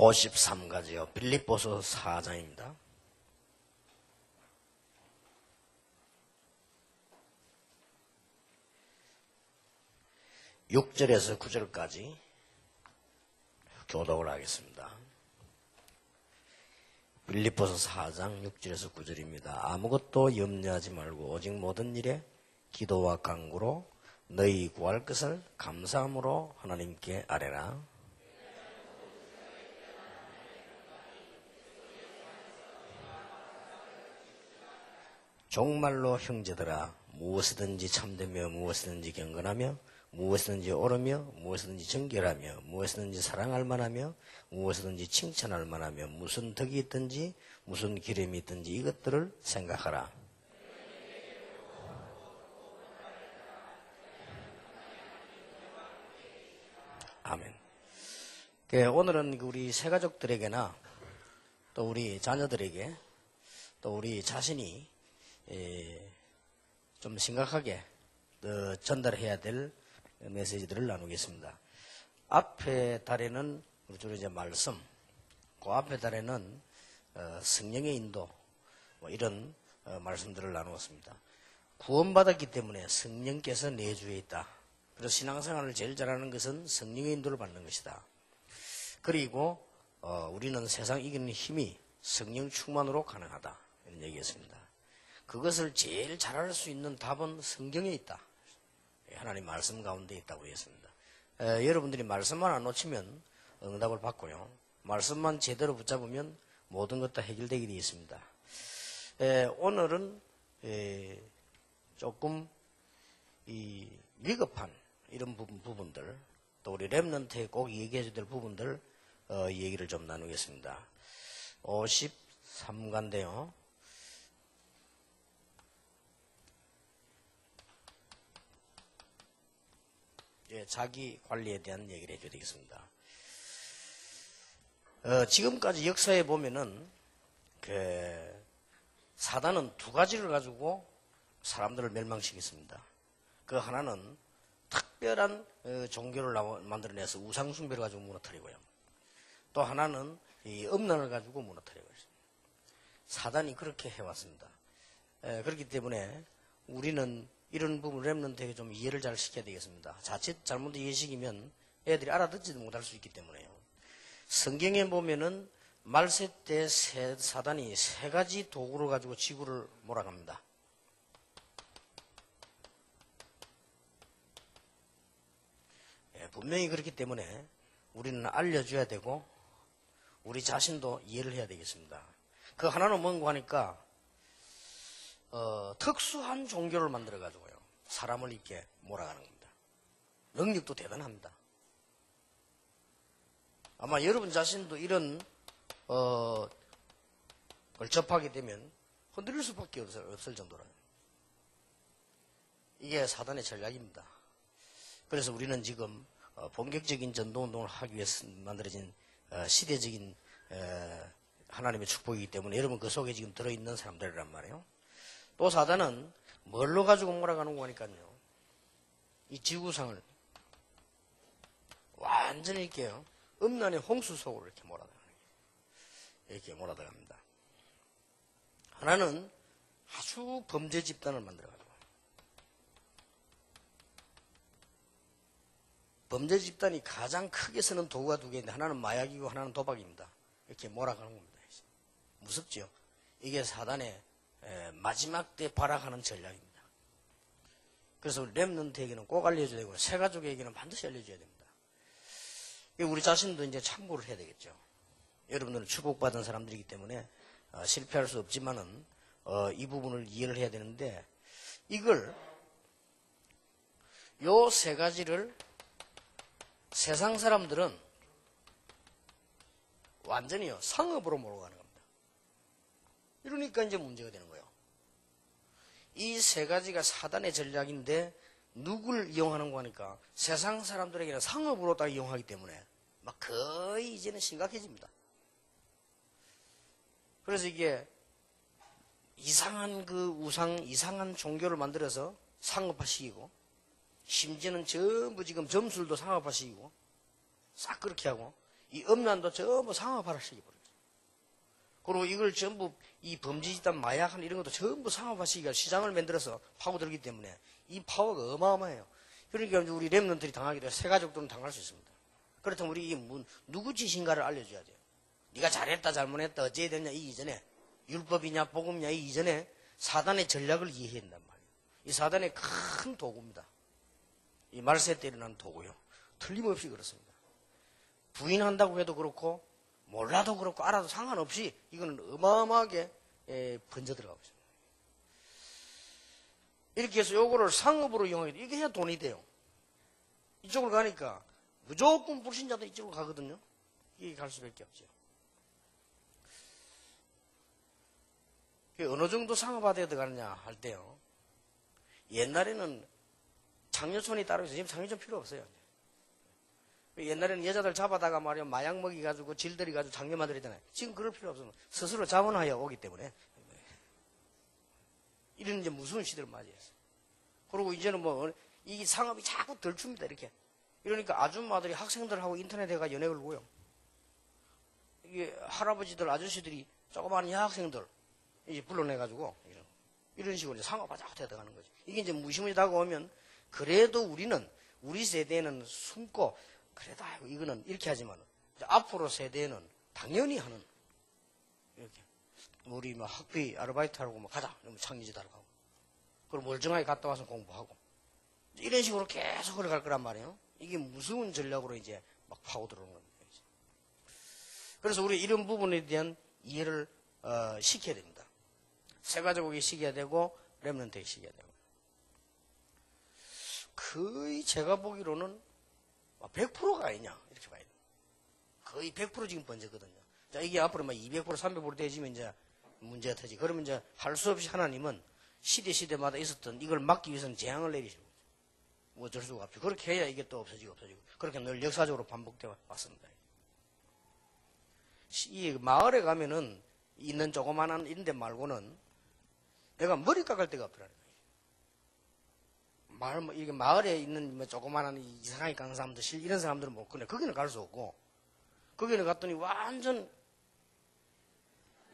53가지요. 빌립보서 4장입니다. 6절에서 9절까지 교독을 하겠습니다. 빌립보서 4장 6절에서 9절입니다. 아무것도 염려하지 말고 오직 모든 일에 기도와 간구로 너희 구할 것을 감사함으로 하나님께 아뢰라. 정말로 형제들아, 무엇이든지 참되며 무엇이든지 경건하며 무엇이든지 옳으며 무엇이든지 정결하며 무엇이든지 사랑할 만하며 무엇이든지 칭찬할 만하며 무슨 덕이 있든지 무슨 기름이 있든지 이것들을 생각하라. 아멘. 오늘은 우리 새가족들에게나 또 우리 자녀들에게 또 우리 자신이 좀 심각하게 전달해야 될 메시지들을 나누겠습니다. 앞에 달에는 주로 이제 말씀, 그 앞에 달에는 성령의 인도, 이런 말씀들을 나누었습니다. 구원받았기 때문에 성령께서 내 주에 있다. 그래서 신앙생활을 제일 잘하는 것은 성령의 인도를 받는 것이다. 그리고 우리는 세상 이기는 힘이 성령 충만으로 가능하다. 이런 얘기였습니다. 그것을 제일 잘할 수 있는 답은 성경에 있다. 하나님 말씀 가운데 있다고 했습니다. 여러분들이 말씀만 안 놓치면 응답을 받고요. 말씀만 제대로 붙잡으면 모든 것 다 해결되게 되어 있습니다. 오늘은 조금 위급한 이런 부분들, 또 우리 렘넌트에 꼭 얘기해 줘야 될 부분들 얘기를 좀 나누겠습니다. 53가인데요. 자기 관리에 대한 얘기를 해줘야 되겠습니다. 지금까지 역사에 보면은 사단은 두 가지를 가지고 사람들을 멸망시켰습니다. 그 하나는 특별한 종교를 만들어내서 우상숭배를 가지고 무너뜨리고요. 또 하나는 이 음란을 가지고 무너뜨리고 있습니다. 사단이 그렇게 해왔습니다. 그렇기 때문에 우리는 이런 부분을 렘넌트에게 좀 이해를 잘 시켜야 되겠습니다. 자칫 잘못 이해시키면 애들이 알아듣지도 못할 수 있기 때문에요. 성경에 보면은 말세 때 사단이 세 가지 도구를 가지고 지구를 몰아갑니다. 분명히 그렇기 때문에 우리는 알려줘야 되고 우리 자신도 이해를 해야 되겠습니다. 그 하나는 뭔가 하니까 특수한 종교를 만들어가지고요. 사람을 이렇게 몰아가는 겁니다. 능력도 대단합니다. 아마 여러분 자신도 이런 걸 접하게 되면 흔들릴 수밖에 없을 정도로 이게 사단의 전략입니다. 그래서 우리는 지금 본격적인 전도운동을 하기 위해서 만들어진 시대적인 하나님의 축복이기 때문에 여러분 그 속에 지금 들어있는 사람들이란 말이에요. 또 사단은 뭘로 가지고 몰아가는 거니까요. 이 지구상을 완전히 이렇게 음란의 홍수 속으로 이렇게 몰아들어갑니다. 하나는 아주 범죄 집단을 만들어가지고 범죄 집단이 가장 크게 쓰는 도구가 두 개인데 하나는 마약이고 하나는 도박입니다. 이렇게 몰아가는 겁니다. 무섭죠? 이게 사단의 마지막 때 발악하는 전략입니다. 그래서 렘넌트에게는 꼭 알려줘야 되고 새가족에게는 반드시 알려줘야 됩니다. 우리 자신도 이제 참고를 해야 되겠죠. 여러분들은 축복받은 사람들이기 때문에 실패할 수 없지만은 이 부분을 이해를 해야 되는데 이걸 요 세 가지를 세상 사람들은 완전히요 상업으로 몰아가는 겁니다. 이러니까 이제 문제가 되는 거예요. 이 세 가지가 사단의 전략인데 누굴 이용하는 거 하니까 세상 사람들에게는 상업으로 다 이용하기 때문에 막 거의 이제는 심각해집니다. 그래서 이게 이상한 이상한 종교를 만들어서 상업화시키고 심지어는 전부 지금 점술도 상업화시키고 싹 그렇게 하고 이 음란도 전부 상업화를 시켜버려요. 그리고 이걸 전부 이 범죄 집단 마약한 이런 것도 전부 상업화 시키가 시장을 만들어서 파고들기 때문에 이 파워가 어마어마해요. 그러니까 우리 렘넌트들이 당하기도 해요. 새가족들은 당할 수 있습니다. 그렇다면 우리 이게 누구 짓인가를 알려줘야 돼요. 네가 잘했다 잘못했다 어찌해야 되냐 이 이전에 율법이냐 복음이냐 이 이전에 사단의 전략을 이해해야 된단 말이에요. 이 사단의 큰 도구입니다. 이 말세 때 일어나는 도구요. 틀림없이 그렇습니다. 부인한다고 해도 그렇고 몰라도 그렇고 알아도 상관없이 이거는 어마어마하게 번져 들어가고 있습니다. 이렇게 해서 요거를 상업으로 이용하게 돼. 이게 해야 돈이 돼요. 이쪽으로 가니까 무조건 불신자도 이쪽으로 가거든요. 이게 갈 수밖에 없죠. 어느 정도 상업화되어 들어가느냐 할 때요. 옛날에는 장려촌이 따로 있어요. 지금 장려촌 필요 없어요. 옛날에는 여자들 잡아다가 말이야 마약 먹이가지고 질들이가지고 장려 만들었잖아요. 지금 그럴 필요 없어요. 스스로 자원하여 오기 때문에 이런 이제 무서운 시대를 맞이했어요. 그리고 이제는 뭐 이 상업이 자꾸 덜 줍니다. 이렇게 이러니까 아줌마들이 학생들하고 인터넷에 가 연애 걸고요. 이게 할아버지들 아저씨들이 조그마한 여학생들 이제 불러내가지고 이런 식으로 이제 상업화 자꾸 되어가는 거죠. 이게 이제 무시무시 다가오면 그래도 우리 세대는 숨고 그래도 아이고 이거는 이렇게 하지만 앞으로 세대는 당연히 하는 이렇게 우리 뭐 학비 아르바이트 하고 뭐 가자 이러면 창의지도 하고 그리고 멀쩡하게 갔다 와서 공부하고 이런 식으로 계속 걸어갈 거란 말이에요. 이게 무서운 전략으로 이제 막 파고 들어오는 겁니다. 그래서 우리 이런 부분에 대한 이해를 시켜야 됩니다. 새가족에게 시켜야 되고 렘넌트에게 시켜야 되고 거의 제가 보기로는 100%가 아니냐 이렇게 봐야 돼요. 거의 100% 지금 번졌거든요. 자 이게 앞으로 막 200% 300% 되지면 이제 문제가 터지. 그러면 이제 할 수 없이 하나님은 시대마다 있었던 이걸 막기 위해서는 재앙을 내리시는 거죠. 뭐 어쩔 수가 없죠. 그렇게 해야 이게 또 없어지고 그렇게 늘 역사적으로 반복되어 왔습니다. 이 마을에 가면은 있는 조그만한 이런 데 말고는 내가 머리 깎을 데가 없더라는 거예요. 이게 마을에 있는 뭐 조그만한 이상하게 깎는 사람들, 이런 사람들은 못 그래. 거기는 갈 수 없고, 거기는 갔더니 완전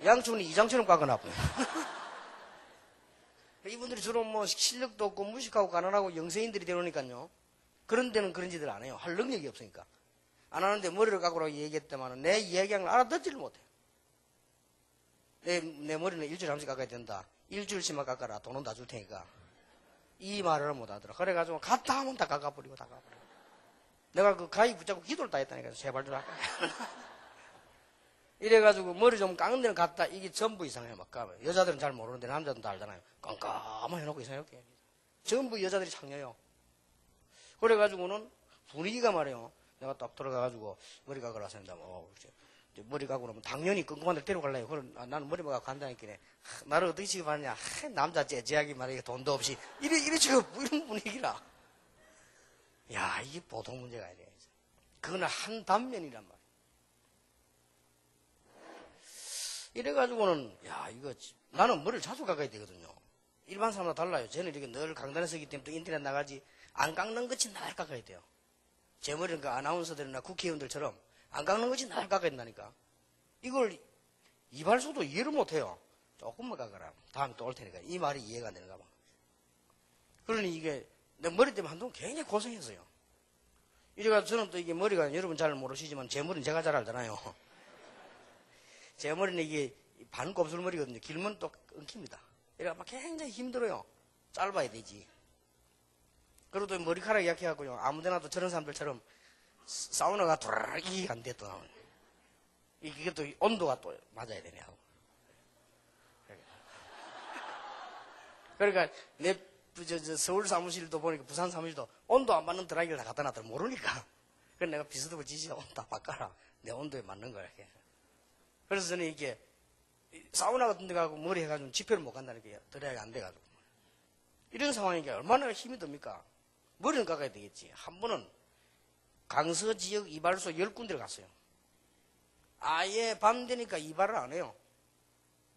양촌이 이장처럼 깎아놔버려. 이분들이 주로 뭐 실력도 없고 무식하고 가난하고 영세인들이 되려니까요. 그런 데는 그런 짓을 안 해요. 할 능력이 없으니까. 안 하는데 머리를 깎으라고 얘기했다만 내 이야기한 걸 알아듣지를 못해. 내 머리는 일주일에 한 번씩 깎아야 된다. 일주일씩만 깎아라. 돈은 다 줄 테니까. 이 말을 못 하더라. 그래가지고 갔다 하면 다 깎아버리고. 내가 그 가위 붙잡고 기도를 다 했다니까. 제발 좀 깎아. 이래가지고 머리 좀 깎는 데는 갔다. 이게 전부 이상해요. 막 가면. 여자들은 잘 모르는데 남자들은 다 알잖아요. 깜깜하게 해놓고 이상하게. 전부 여자들이 창녀요. 그래가지고는 분위기가 말이에요. 내가 딱 들어가가지고 머리 깎으러 왔습니다. 머리 깎고 나면 당연히 끔끔한 데 데려갈래요. 그럼 나는 머리만 갖고 간다니까. 나를 어떻게 취급하느냐. 남자 째째하기 말이야. 돈도 없이. 이래 지금 이런 분위기라. 야, 이게 보통 문제가 아니에요. 그거는 한 단면이란 말이에요. 이래가지고는, 야, 이거, 나는 머리를 자주 깎아야 되거든요. 일반 사람과 달라요. 저는 이렇게 늘 강단에 서기 때문에 또 인터넷 나가지, 안 깎는 것이 날 깎아야 돼요. 제 머리는 그 아나운서들이나 국회의원들처럼 안 깎는 것이 날 깎아야 된다니까. 이걸 이발소도 이해를 못 해요. 조금만 깎아라. 다음에 또 올 테니까. 이 말이 이해가 안 되는가 봐. 그러니 이게, 내 머리 때문에 한동안 굉장히 고생했어요. 이래가지고 저는 또 이게 머리가 여러분 잘 모르시지만 제 머리는 제가 잘 알잖아요. 제 머리는 이게 반곱슬머리거든요. 길면 또 엉킵니다. 이래가 막 굉장히 힘들어요. 짧아야 되지. 그리고 또 머리카락이 약해갖고요. 아무데나도 저런 사람들처럼 사우나가 도라락 이게 안 돼, 또. 이게 또 온도가 또 맞아야 되네, 하고. 그러니까 서울 사무실도 보니까 부산 사무실도 온도 안 맞는 드라이기를 다 갖다 놨더라. 모르니까. 그래서 내가 비스듬히 지시 온도 다 바꿔라. 내 온도에 맞는 거야, 이렇게. 그래서 저는 이게 사우나 같은 데 가고 머리 해가지고 집회를 못 간다는 게 드라이기가 안 돼가지고. 이런 상황이니까 얼마나 힘이 듭니까? 머리는 깎아야 되겠지. 한 번은 강서 지역 이발소 10군데를 갔어요. 아예 밤 되니까 이발을 안 해요.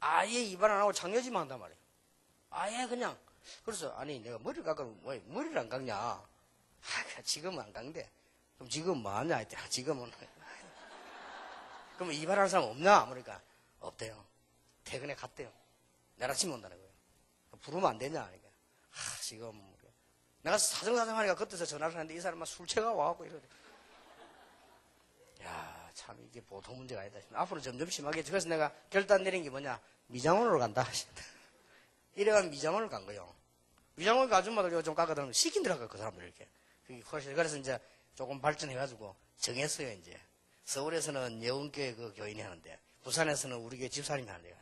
아예 이발 안 하고 장려지만 한단 말이에요. 아예 그냥. 그래서 아니 내가 머리를 깎으면 왜 머리를 안 깎냐. 지금은 안 깎는데. 그럼 지금 뭐 하냐 했더니 지금은 그러면 이발하는 사람 없냐? 그러니까 없대요. 퇴근에 갔대요. 내일 아침에 온다는 거예요. 부르면 안 되냐? 그러니까 지금 내가 사정사정 하니까 그때서 전화를 하는데 이 사람은 술 취해가 와갖고 이러대. 야, 참 이게 보통 문제가 아니다. 앞으로 점점 심하게. 그래서 내가 결단 내린 게 뭐냐? 미장원으로 간다. 이래가 미장원을 간 거예요. 미장원 그 아줌마들 좀 깎아들면 시킨더라고요. 그 사람들 이렇게. 그래서 이제 조금 발전해가지고 정했어요. 이제 서울에서는 예원교회 그 교인이 하는데 부산에서는 우리 교회 집사님이 하는데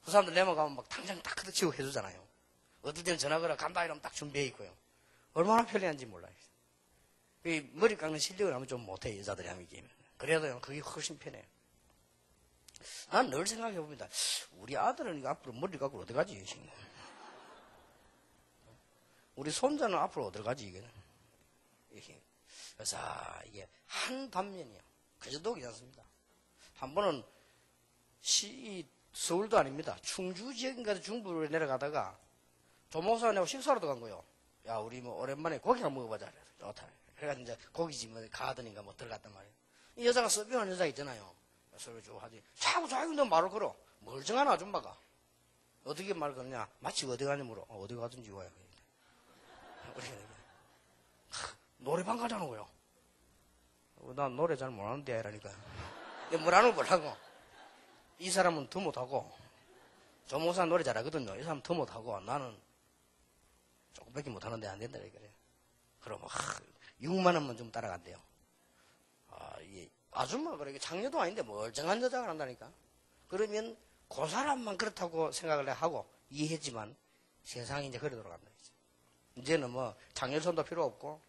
그 사람들 내만 가면 막 당장 딱 걷어치고 해주잖아요. 어떨 때는 전화 걸어 간다 이러면 딱 준비해 있고요. 얼마나 편리한지 몰라요. 머리 깎는 실력을 하면 좀 못해 여자들이 하면 이게. 그래도요 그게 훨씬 편해요. 난 늘 생각해 봅니다. 우리 아들은 이거 앞으로 머리 깎고 어디 가지? 지금. 우리 손자는 앞으로 어디 가지 이게. 그래서 이게 한 단면이요. 그 정도 괜찮습니다. 한 번은 서울도 아닙니다. 충주 지역인가 중부로 내려가다가 조목사님하고 식사하러 간 거예요. 야 우리 뭐 오랜만에 고기 한번 먹어보자. 좋다. 그래가지고 이제 고깃집 뭐 가더니까 뭐 들어갔단 말이에요. 이 여자가 서빙하는 여자 있잖아요. 서로 쭉 하지. 자꾸 자기도 말을 걸어. 멀쩡한 아줌마가. 어떻게 말 거냐. 마치 어디 가냐 물어. 어디 가든지 와요. 노래방 가자는 거요. 난 노래 잘 못하는데 이러니까. 뭐라는 걸 몰라고. 이 사람은 더 못하고 조목사 노래 잘하거든요. 이 사람은 더 못하고 나는 조금밖에 못하는데 안 된다 그래. 그러면 6만 원만 좀 따라간대요. 이게 아줌마가 그래. 장녀도 아닌데 멀쩡한 여자가 한다니까. 그러면 그 사람만 그렇다고 생각을 하고 이해했지만 세상이 이제 그래 돌아간다. 이제는 뭐 장녀손도 필요 없고.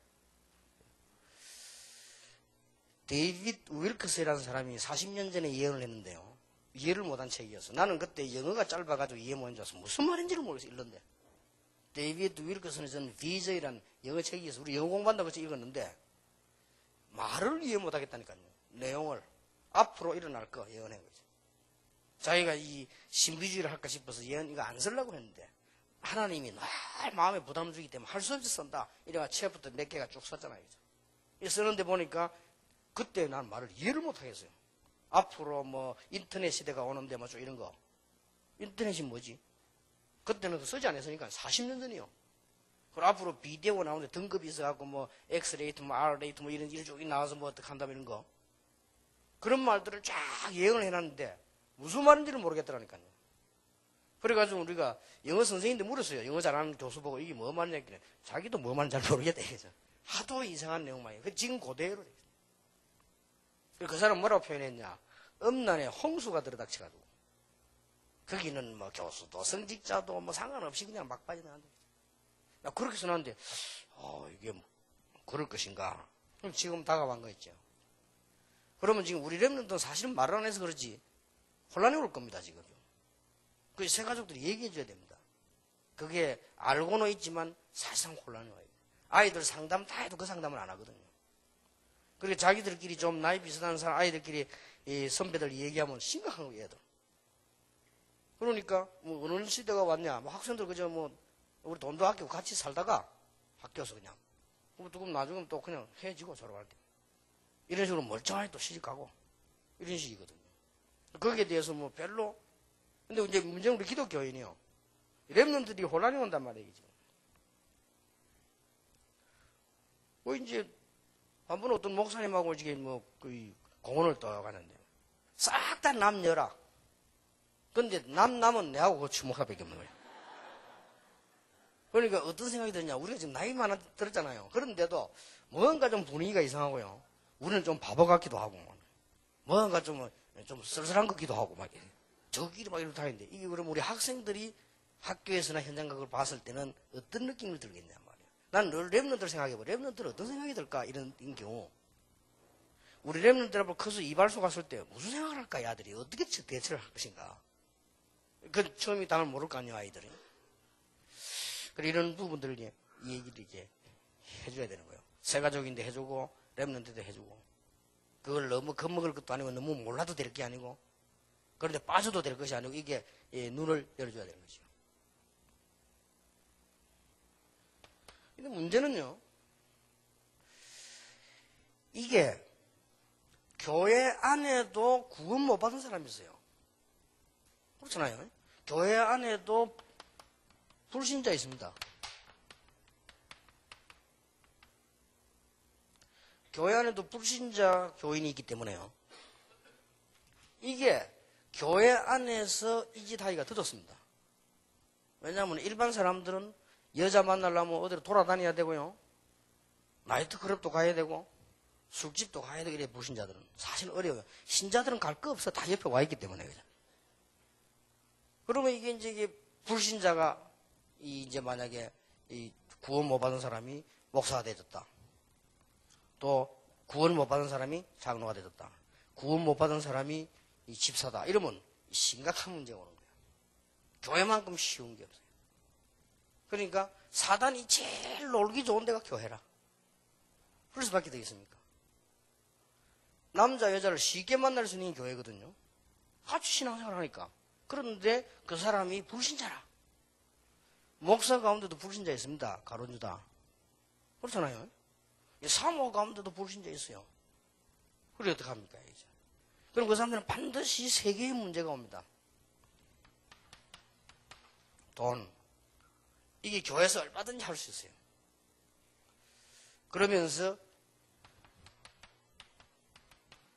데이빗 윌크스라는 사람이 40년 전에 예언을 했는데요. 이해를 못한 책이었어. 나는 그때 영어가 짧아가지고 이해 못한 줄 알았어. 무슨 말인지를 모르겠어. 읽는데. 데이빗 윌크스는 저는 VJ라는 영어 책이 있어서 우리 영어 공부한다고 해서 읽었는데 말을 이해 못하겠다니까요. 내용을 앞으로 일어날 거 예언한 거죠. 자기가 이 신비주의를 할까 싶어서 예언 이거 안 쓰려고 했는데 하나님이 늘 마음에 부담 주기 때문에 할 수 없이 쓴다. 이래가 책부터 몇 개가 쭉 썼잖아요. 이 쓰는데 보니까 그때 난 말을 이해를 못하겠어요. 앞으로 뭐 인터넷 시대가 오는데 뭐 좀 이런 거. 인터넷이 뭐지? 그때는 쓰지 않았으니까 40년 전이요. 그리고 앞으로 비디오 나오는데 등급이 있어갖고 뭐 X레이트, 뭐 R레이트 뭐 이런 쪽이 나와서 뭐 어떻게 한다면 이런 거. 그런 말들을 쫙 예언을 해놨는데 무슨 말인지를 모르겠더라니까요. 그래가지고 우리가 영어 선생님인데 물었어요. 영어 잘하는 교수 보고 이게 뭐 말이냐 했길래 자기도 뭐 말인지 잘 모르겠다. 그래서 하도 이상한 내용만 해요. 지금 그대로 돼. 그 사람 뭐라고 표현했냐. 음란에 홍수가 들어닥쳐가지고 거기는 뭐 교수도 성직자도 뭐 상관없이 그냥 막 빠져나간다. 나 그렇게 써놨는데 이게 뭐 그럴 것인가. 그럼 지금 다가간 거 있죠. 그러면 지금 우리 랩런들은 사실은 말을 안 해서 그렇지 혼란이 올 겁니다. 지금. 그 새 가족들이 얘기해 줘야 됩니다. 그게 알고는 있지만 사실상 혼란이 와요. 아이들 상담 다 해도 그 상담을 안 하거든요. 그리고 자기들끼리 좀 나이 비슷한 사람 아이들끼리 이 선배들 얘기하면 심각한 거예요. 얘들. 그러니까 뭐 어느 시대가 왔냐. 뭐 학생들 그저 뭐 우리 돈도 아끼고 같이 살다가 바뀌어서 그냥 그럼 나중에 또 그냥 헤어지고 졸업할 때 이런 식으로 멀쩡하게 또 시집가고 이런 식이거든요. 거기에 대해서 뭐 별로. 근데 이제 문제는 우리 기독교인이요. 랩런들이 혼란이 온단 말이에요. 뭐 이제 한 번 어떤 목사님하고 이제 뭐 그 공원을 떠가는데 싹 다 남녀라. 근데 남은 내하고 그 주목사밖에 없는 거예요. 그러니까 어떤 생각이 드냐. 우리가 지금 나이 많아 들었잖아요. 그런데도 뭔가 좀 분위기가 이상하고요. 우리는 좀 바보 같기도 하고 뭔가 좀 쓸쓸한 것 같기도 하고 막 저끼리 막 이렇게 다니는데 이게 그럼 우리 학생들이 학교에서나 현장 그걸 봤을 때는 어떤 느낌을 들겠냐 말이에요. 난 늘 랩런들 생각해봐. 랩런들 어떤 생각이 들까 이런 경우. 우리 랩런들 앞으로 커서 이발소 갔을 때 무슨 생각을 할까 이 아들이 어떻게 대처를 할 것인가. 그 처음이 당을 모를 거 아니에요 아이들이. 그래 이런 부분들을 이 얘기를 이제 해줘야 되는 거예요. 새 가족인데 해주고 랩런들도 해주고 그걸 너무 겁먹을 것도 아니고 너무 몰라도 될 게 아니고 그런데 빠져도 될 것이 아니고 이게 눈을 열어줘야 되는 거죠. 근데 문제는요. 이게 교회 안에도 구원 못 받은 사람이 있어요. 그렇잖아요. 교회 안에도 불신자 있습니다. 교회 안에도 불신자 교인이 있기 때문에요. 이게 교회 안에서 이 짓 하기가 더럽습니다. 왜냐하면 일반 사람들은 여자 만나려면 어디로 돌아다녀야 되고요. 나이트클럽도 가야 되고 술집도 가야 되고 이래 불신자들은. 사실 어려워요. 신자들은 갈 거 없어. 다 옆에 와 있기 때문에. 그죠? 그러면 이게 불신자가 이제 만약에 이 구원 못 받은 사람이 목사가 되졌다. 또 구원 못 받은 사람이 장로가 되졌다. 구원 못 받은 사람이 이 집사다. 이러면 심각한 문제가 오는 거예요. 교회만큼 쉬운 게 없어요. 그러니까 사단이 제일 놀기 좋은 데가 교회라. 그럴 수밖에 되겠습니까? 남자 여자를 쉽게 만날 수 있는 교회거든요. 같이 신앙생활 하니까. 그런데 그 사람이 불신자라. 목사 가운데도 불신자 있습니다. 가론유다. 그렇잖아요. 사모 가운데도 불신자 있어요. 그래 어떡합니까? 이제. 그럼 그 사람들은 반드시 세 개의 문제가 옵니다. 돈. 이게 교회에서 얼마든지 할 수 있어요. 그러면서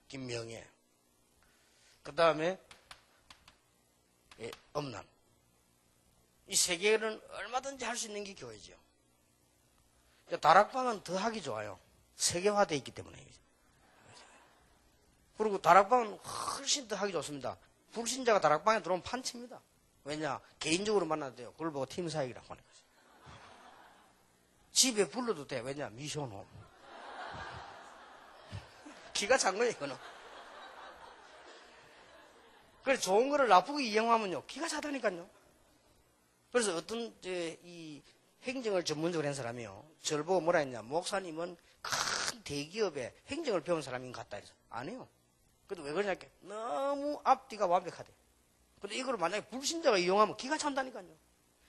김명애. 그 다음에 엄난. 이 세 개는 얼마든지 할 수 있는 게 교회죠. 다락방은 더 하기 좋아요. 세계화되어 있기 때문에. 그리고 다락방은 훨씬 더 하기 좋습니다. 불신자가 다락방에 들어오면 판칩니다. 왜냐? 개인적으로 만나도 돼요. 그걸 보고 팀 사역이라고 하는 거죠. 집에 불러도 돼. 왜냐? 미션홈. 기가 찬 거예요, 이거는. 그래서 좋은 거를 나쁘게 이용하면요. 기가 차다니까요. 그래서 어떤, 이 행정을 전문적으로 한 사람이요. 저를 보고 뭐라 했냐. 목사님은 큰 대기업에 행정을 배운 사람인 것 같다. 해서. 아니에요. 근데 왜 그러냐. 너무 앞뒤가 완벽하대. 근데 이걸 만약에 불신자가 이용하면 기가 찬다니까요.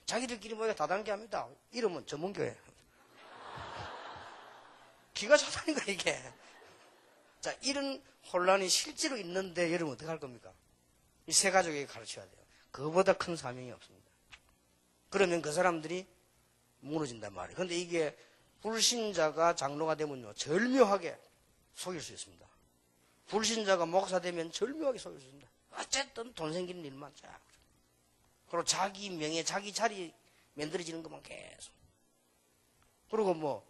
자기들끼리 모여 다단계 합니다. 이름은 전문교회. 기가 차다니까, 이게. 자, 이런 혼란이 실제로 있는데 여러분 어떻게 할 겁니까? 이 세 가족에게 가르쳐야 돼요. 그거보다 큰 사명이 없습니다. 그러면 그 사람들이 무너진단 말이에요. 그런데 이게 불신자가 장로가 되면요. 절묘하게 속일 수 있습니다. 불신자가 목사 되면 절묘하게 속일 수 있습니다. 어쨌든 돈 생기는 일만 자. 그리고 자기 명예, 자기 자리 만들어지는 것만 계속. 그리고 뭐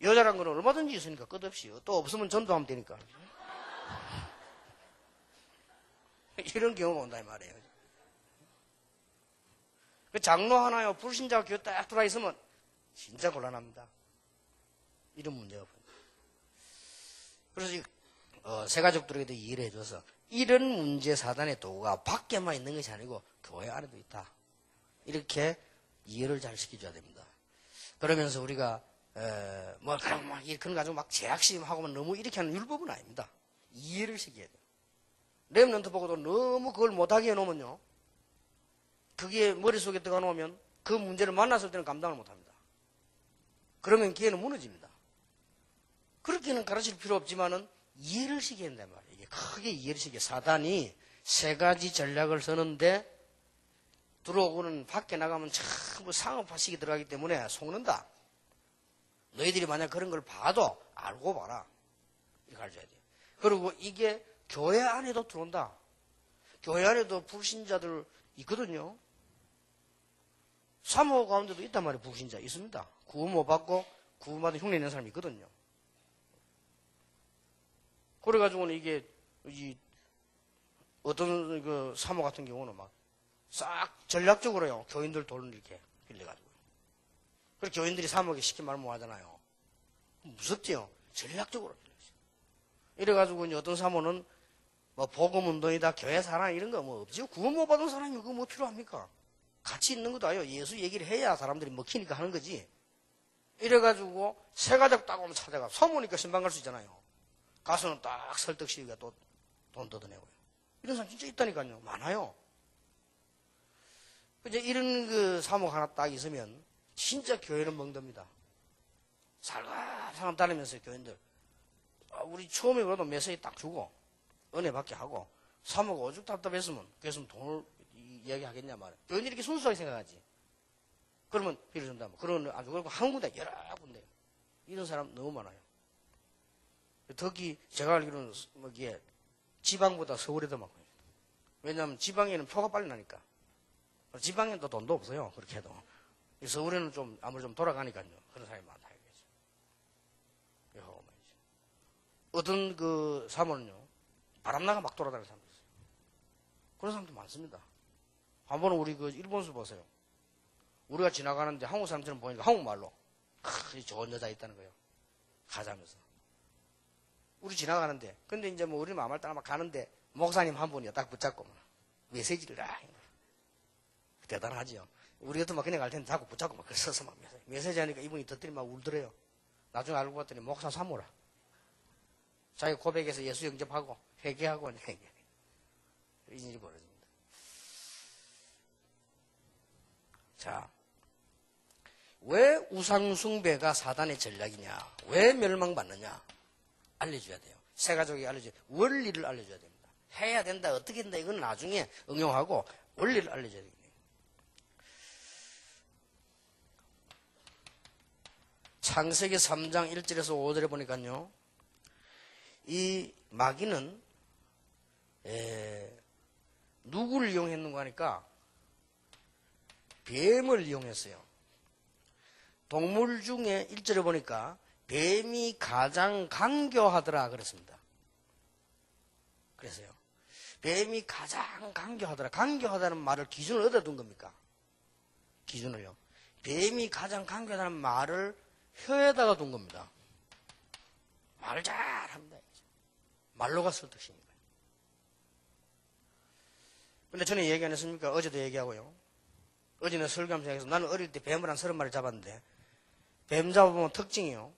여자란 건 얼마든지 있으니까 끝없이. 또 없으면 전도하면 되니까. 이런 경우가 온다 이 말이에요. 그 장로 하나요. 불신자가 교회 딱 들어와 있으면 진짜 곤란합니다. 이런 문제가 보입니다. 그래서 세 가족들에게도 이해를 해줘서 이런 문제 사단의 도구가 밖에만 있는 것이 아니고 교회 안에도 있다. 이렇게 이해를 잘 시켜줘야 됩니다. 그러면서 우리가 그런 가지고 막 제약심하고만 너무 이렇게 하는 율법은 아닙니다. 이해를 시켜야 돼요. 렘넌트 보고도 너무 그걸 못하게 해놓으면요. 그게 머릿속에 들어가 놓으면 그 문제를 만났을 때는 감당을 못합니다. 그러면 기회는 무너집니다. 그렇게는 가르칠 필요 없지만은 이해를 시켜야 된단 말이에요. 이게 크게 이해를 시켜. 사단이 세 가지 전략을 쓰는데 들어오고는 밖에 나가면 전부 상업화식이 들어가기 때문에 속는다. 너희들이 만약 그런 걸 봐도 알고 봐라. 이렇게 가르쳐야 돼요. 그리고 이게 교회 안에도 들어온다. 교회 안에도 불신자들 있거든요. 사모 가운데도 있단 말이에요. 불신자 있습니다. 구원 못 받고 구원 받은 흉내 내는 사람이 있거든요. 그래가지고는 이게 어떤 그 사모 같은 경우는 막 싹 전략적으로요. 교인들 돈을 이렇게 빌려가지고. 그리고 교인들이 사모에게 쉽게 말 못 하잖아요. 무섭지요. 전략적으로 빌려주죠. 이래가지고 이제 어떤 사모는 뭐 복음운동이다, 교회 사랑 이런 거 뭐 없지요. 구원 못 받은 사람이 그거 뭐 필요합니까? 같이 있는 것도 아니요. 예수 얘기를 해야 사람들이 먹히니까 하는 거지. 이래가지고 세 가족 딱 오면 찾아가. 소모니까 신방 갈 수 있잖아요. 가서는 딱 설득시키기가 또 돈 뜯어내고요. 이런 사람 진짜 있다니까요. 많아요. 이제 이런 그 사목 하나 딱 있으면 진짜 교회는 멍듭니다. 살갑 사람 다니면서 교인들 우리 처음에 그래도 메시지 딱 주고 은혜 받게 하고 사모가 오죽 답답했으면 그랬으면 돈을 이야기하겠냐 말이야. 교인이 이렇게 순수하게 생각하지. 그러면 빌어준다. 그런 아주 그렇고 한 군데 여러 군데 이런 사람 너무 많아요. 특히 제가 알기로는 뭐기에 지방보다 서울에 더 많고요. 왜냐하면 지방에는 표가 빨리 나니까. 지방에는 또 돈도 없어요. 그렇게 해도. 서울에는 좀 아무리 좀 돌아가니까요. 그런 사람이 많다. 어떤 그 사모는요, 바람나가 막 돌아다니는 사람도 있어요. 그런 사람도 많습니다. 한번 우리 그 일본서 보세요. 우리가 지나가는데 한국 사람처럼 보니까 한국말로, 좋은 여자 있다는 거예요. 가자면서. 우리 지나가는데, 근데 이제 뭐 우리 마음을 따라 막 가는데, 목사님 한 분이 딱 붙잡고, 막 메시지를 딱, 대단하지요. 우리 같은 막 그냥 갈 텐데 자꾸 붙잡고 막 서서 막 메시지 하니까 이분이 덧들이 막 울더래요. 나중에 알고 봤더니 목사 사모라. 자기 고백에서 예수 영접하고 회개하고 이런 일이 벌어집니다. 자, 왜 우상숭배가 사단의 전략이냐? 왜 멸망받느냐? 알려줘야 돼요. 세 가족이 알려줘야 돼요. 원리를 알려줘야 됩니다. 해야 된다, 어떻게 된다, 이건 나중에 응용하고 원리를 알려줘야 됩니다. 창세기 3장 1절에서 5절에 보니까요, 이 마귀는 누구를 이용했는가 하니까 뱀을 이용했어요. 동물 중에 1절에 보니까 뱀이 가장 강교하더라 그랬습니다. 그래서요, 뱀이 가장 강교하더라. 강교하다는 말을 기준을 어디다 둔 겁니까? 기준을요. 뱀이 가장 강교하다는 말을 혀에다가 둔 겁니다. 말을 잘합니다. 말로가 설득시니까. 근데 저는 얘기 안 했습니까? 어제도 얘기하고요. 어제는 설교하면서 나는 어릴 때 뱀을 한 30마리 잡았는데, 뱀 잡아보면 특징이요,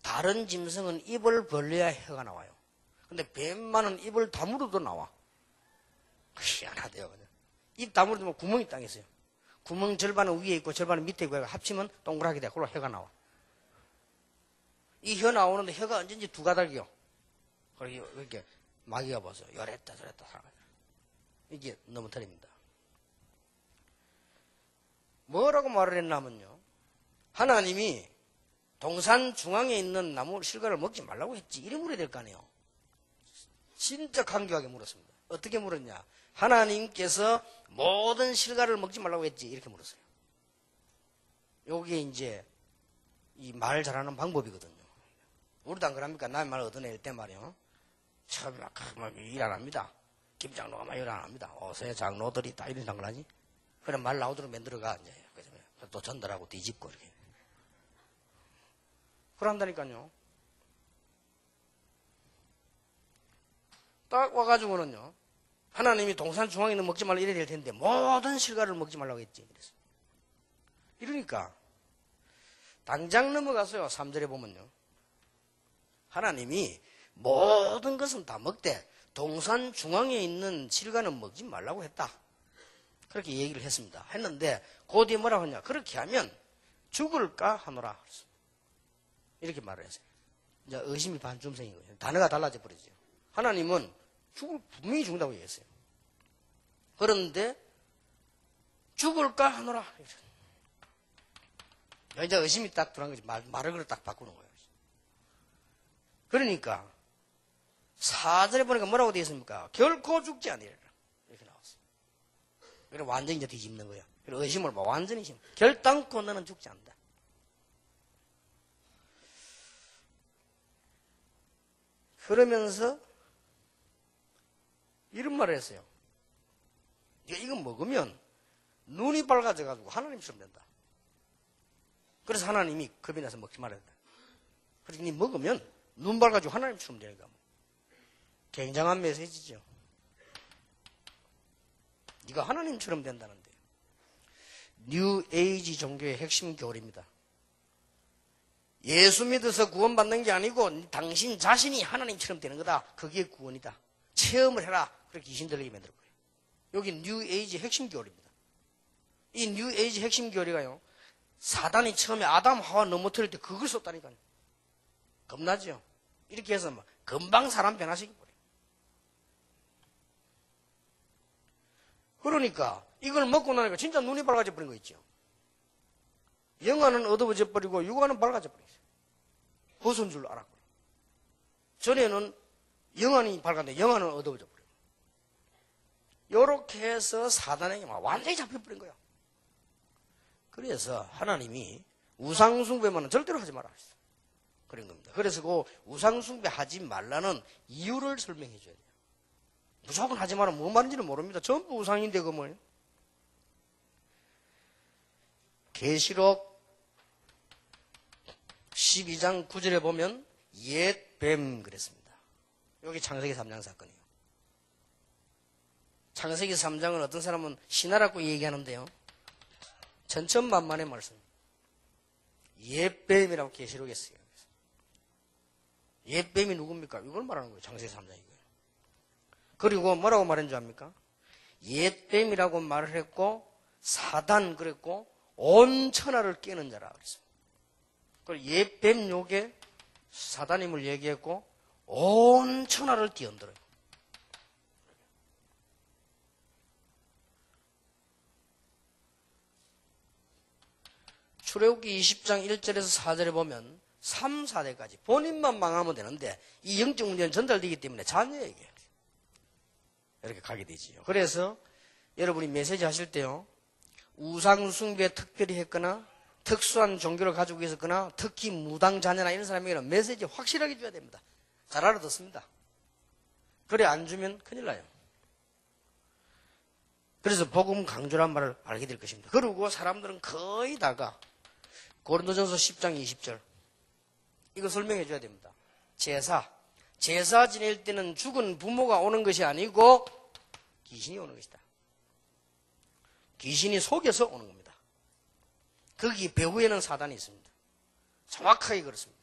다른 짐승은 입을 벌려야 혀가 나와요. 근데 뱀만은 입을 다물어도 나와. 희한하대요. 입 다물어도 구멍이 땅에 있어요. 구멍 절반은 위에 있고 절반은 밑에 있고 합치면 동그랗게 돼. 그걸로 혀가 나와. 이 혀 나오는데 혀가 언제인지 두 가닥이요. 그렇게 마귀가 보세요. 요랬다 저랬다 살아가요. 이게 너무 틀립니다. 뭐라고 말을 했냐면요, 하나님이 동산 중앙에 있는 나무 실과를 먹지 말라고 했지, 이래 물어야 될 거 아니에요. 진짜 강교하게 물었습니다. 어떻게 물었냐? 하나님께서 모든 실과를 먹지 말라고 했지, 이렇게 물었어요. 요게 이제 이 말 잘하는 방법이거든요. 우리도 안 그럽니까? 남의 말 얻어낼 때 말이요, 참 일 안 합니다. 김 장로가 막 일 안 합니다. 어서 장로들이 다 이런 장을 하지. 그래 말 나오도록 만들어가 이제 또 전달하고 뒤집고 이렇게. 그런다니까요. 딱 와가지고는요, 하나님이 동산 중앙에 있는 먹지 말라 이래야 될 텐데 모든 실과를 먹지 말라고 했지. 그래서. 이러니까 당장 넘어가서요. 3절에 보면요, 하나님이 모든 것은 다 먹되 동산 중앙에 있는 실과는 먹지 말라고 했다. 그렇게 얘기를 했습니다. 했는데 그 뒤에 뭐라고 하냐? 그렇게 하면 죽을까 하노라. 이렇게 말을 했어요. 이제 의심이 반쯤생인 거예요. 단어가 달라져 버리죠. 하나님은 분명히 죽는다고 얘기했어요. 그런데 죽을까 하노라. 이제 의심이 딱 들어간 거지. 말을 딱 바꾸는 거예요. 그러니까 4절에 보니까 뭐라고 되어 있습니까? 결코 죽지 아니하리라. 이렇게 나왔어요. 그래 완전히 이제 뒤집는 거예요. 그래 의심을 봐. 완전히 심. 결단코 너는 죽지 않는다. 그러면서 이런 말을 했어요. 이거 먹으면 눈이 밝아져가지고 하나님처럼 된다. 그래서 하나님이 겁이 나서 먹지 말아야 된다. 그래서 니 먹으면 눈 밝아지고 하나님처럼 되니까. 굉장한 메시지죠. 네가 하나님처럼 된다는데. 뉴 에이지 종교의 핵심 교리입니다. 예수 믿어서 구원받는 게 아니고 당신 자신이 하나님처럼 되는 거다. 그게 구원이다. 체험을 해라. 그렇게 귀신 들리게 만들 거예요. 여기 뉴 에이지 핵심 교리입니다. 이 뉴 에이지 핵심 교리가요, 사단이 처음에 아담 하와 넘어뜨릴 때 그걸 썼다니까요. 겁나죠? 이렇게 해서 막 금방 사람 변화시키고 그래요. 그러니까 이걸 먹고 나니까 진짜 눈이 밝아져 버린 거 있죠. 영화는 어두워져 버리고 육아는 밝아져 버렸어요. 벗은 줄 알았고. 전에는 영안이 밝았는데 영안은 어두워져 버려요. 요렇게 해서 사단에게 완전히 잡혀버린 거예요. 그래서 하나님이 우상숭배만은 절대로 하지 말라 했어요. 그런 겁니다. 그래서 그 우상숭배 하지 말라는 이유를 설명해 줘야 돼요. 무조건 하지 마라 뭐 말인지는 모릅니다. 전부 우상인데 그 뭐예요? 계시록 12장 9절에 보면 옛 뱀 그랬습니다. 여기 창세기 3장 사건이에요. 창세기 3장은 어떤 사람은 신화라고 얘기하는데요. 천천만만의 말씀. 옛 뱀이라고 계시록에 써요. 옛 뱀이 누굽니까? 이걸 말하는 거예요. 창세기 3장이고요. 그리고 뭐라고 말한 줄 압니까? 옛 뱀이라고 말을 했고 사단 그랬고 온 천하를 깨는 자라 그랬습니다. 그리고 옛 뱀 요게 사단임을 얘기했고 온 천하를 뒤흔들어요. 출애굽기 20장 1절에서 4절에 보면 3, 4대까지 본인만 망하면 되는데 이 영적 문제는 전달되기 때문에 자녀에게 이렇게 가게 되지요. 그래서 여러분이 메시지 하실 때요. 우상 숭배 특별히 했거나 특수한 종교를 가지고 있었거나 특히 무당 자녀나 이런 사람에게는 메시지 확실하게 줘야 됩니다. 잘 알아듣습니다. 그래 안 주면 큰일 나요. 그래서 복음 강조란 말을 알게 될 것입니다. 그리고 사람들은 거의 다가 고린도전서 10장 20절 이거 설명해 줘야 됩니다. 제사 지낼 때는 죽은 부모가 오는 것이 아니고 귀신이 오는 것이다. 귀신이 속여서 오는 겁니다. 거기 배후에는 사단이 있습니다. 정확하게 그렇습니다.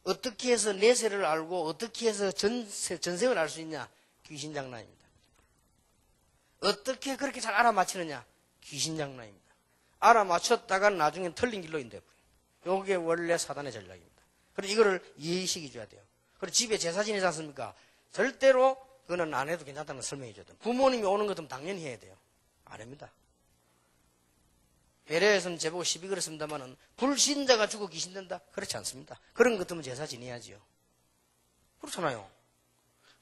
어떻게 해서 내세를 알고 어떻게 해서 전생을 알 수 있냐? 귀신 장난입니다. 어떻게 그렇게 잘 알아맞히느냐? 귀신 장난입니다. 알아맞혔다가 나중엔 틀린 길로 인도해 버려요. 이게 원래 사단의 전략입니다. 그래서 이거를 이해시켜 줘야 돼요. 그리고 집에 제사 지내지 않습니까? 절대로 그거는 안 해도 괜찮다는 걸 설명해 줘야 돼요. 부모님이 오는 것도 당연히 해야 돼요. 안 합니다. 베레에서는 제보고 시비 그랬습니다만은 불신자가 죽어 귀신 된다? 그렇지 않습니다. 그런 것 같으면 제사 지내야지요. 그렇잖아요.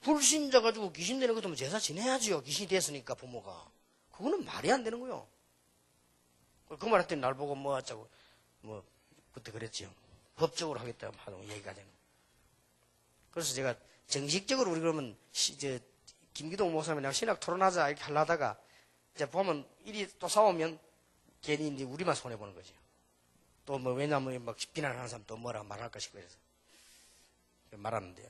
불신자가 죽어 귀신 되는 것 같으면 제사 지내야지요. 귀신이 됐으니까 부모가. 그거는 말이 안 되는 거예요. 그 말 했더니 날 보고 뭐 하자고 그때 그랬지요. 법적으로 하겠다고 하던 얘기가 되는. 그래서 제가 정식적으로 우리 그러면 김기동 목사님이랑 신학 토론하자 이렇게 하려다가 이제 보면 일이 또 싸우면 괜히 이제 우리만 손해보는 거죠. 또 뭐 왜냐면 막 비난하는 사람 또 뭐라 말할까 싶고 그래서 말하는데요.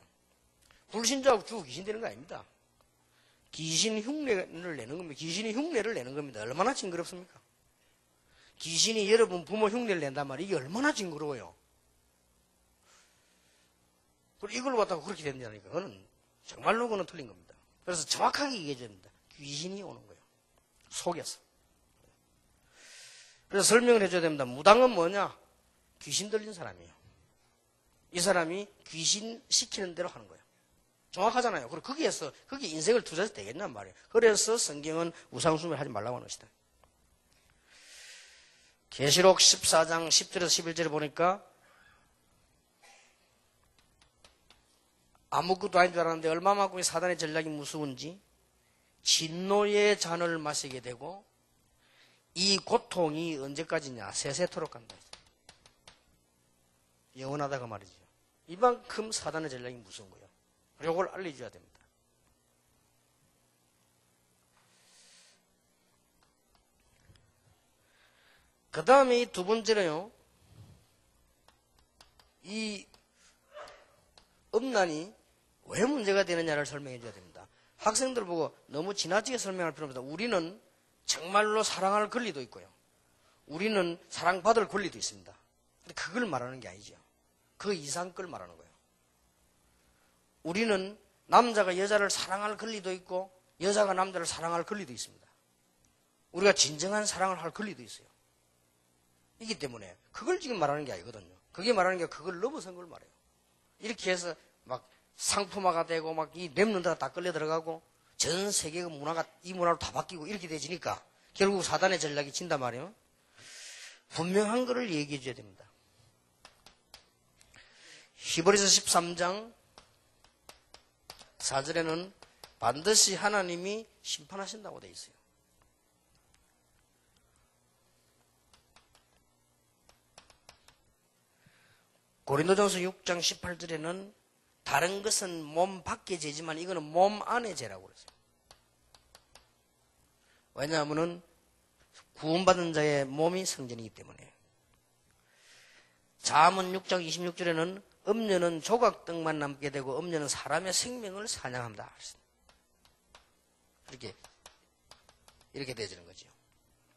불신자하고 죽어 귀신 되는 거 아닙니다. 귀신 흉내를 내는 겁니다. 귀신이 흉내를 내는 겁니다. 얼마나 징그럽습니까? 귀신이 여러분 부모 흉내를 낸단 말이에요. 이게 얼마나 징그러워요. 그리고 이걸 갖다가 그렇게 된다니까. 그거는 정말로 그거는 틀린 겁니다. 그래서 정확하게 얘기해 줘야 됩니다. 귀신이 오는 거예요. 속여서. 그래서 설명을 해줘야 됩니다. 무당은 뭐냐? 귀신 들린 사람이에요. 이 사람이 귀신 시키는 대로 하는 거예요. 정확하잖아요. 그리고 거기에 인생을 투자해서 되겠냔 말이에요. 그래서 성경은 우상숭배를 하지 말라고 하는 것이다. 계시록 14장 10절에서 11절에 보니까 아무것도 아닌 줄 알았는데 얼마만큼 사단의 전략이 무서운지 진노의 잔을 마시게 되고 이 고통이 언제까지냐? 세세토록 간다. 영원하다가 말이죠. 이만큼 사단의 전략이 무서운 거예요. 이걸 알려줘야 됩니다. 그 다음에 이 두 번째로요. 이 음란이 왜 문제가 되느냐를 설명해 줘야 됩니다. 학생들 보고 너무 지나치게 설명할 필요 없습니다. 우리는 정말로 사랑할 권리도 있고요. 우리는 사랑받을 권리도 있습니다. 근데 그걸 말하는 게 아니죠. 그 이상 걸 말하는 거예요. 우리는 남자가 여자를 사랑할 권리도 있고 여자가 남자를 사랑할 권리도 있습니다. 우리가 진정한 사랑을 할 권리도 있어요. 이기 때문에 그걸 지금 말하는 게 아니거든요. 그게 말하는 게 그걸 넘어선 걸 말해요. 이렇게 해서 막 상품화가 되고 막 이 랩런트가 다 끌려 들어가고 전 세계가 문화가 이 문화로 다 바뀌고 이렇게 되지니까 결국 사단의 전략이 진단 말이에요. 분명한 것을 얘기해 줘야 됩니다. 히브리서 13장 4절에는 반드시 하나님이 심판하신다고 되어 있어요. 고린도전서 6장 18절에는 다른 것은 몸 밖의 죄지만 이거는 몸 안의 죄라고 그랬어요. 왜냐하면 구원받은 자의 몸이 성전이기 때문에. 잠언 6장 26절에는 음녀는 조각떡만 남게 되고 음녀는 사람의 생명을 사냥한다. 이렇게 되어지는 거죠.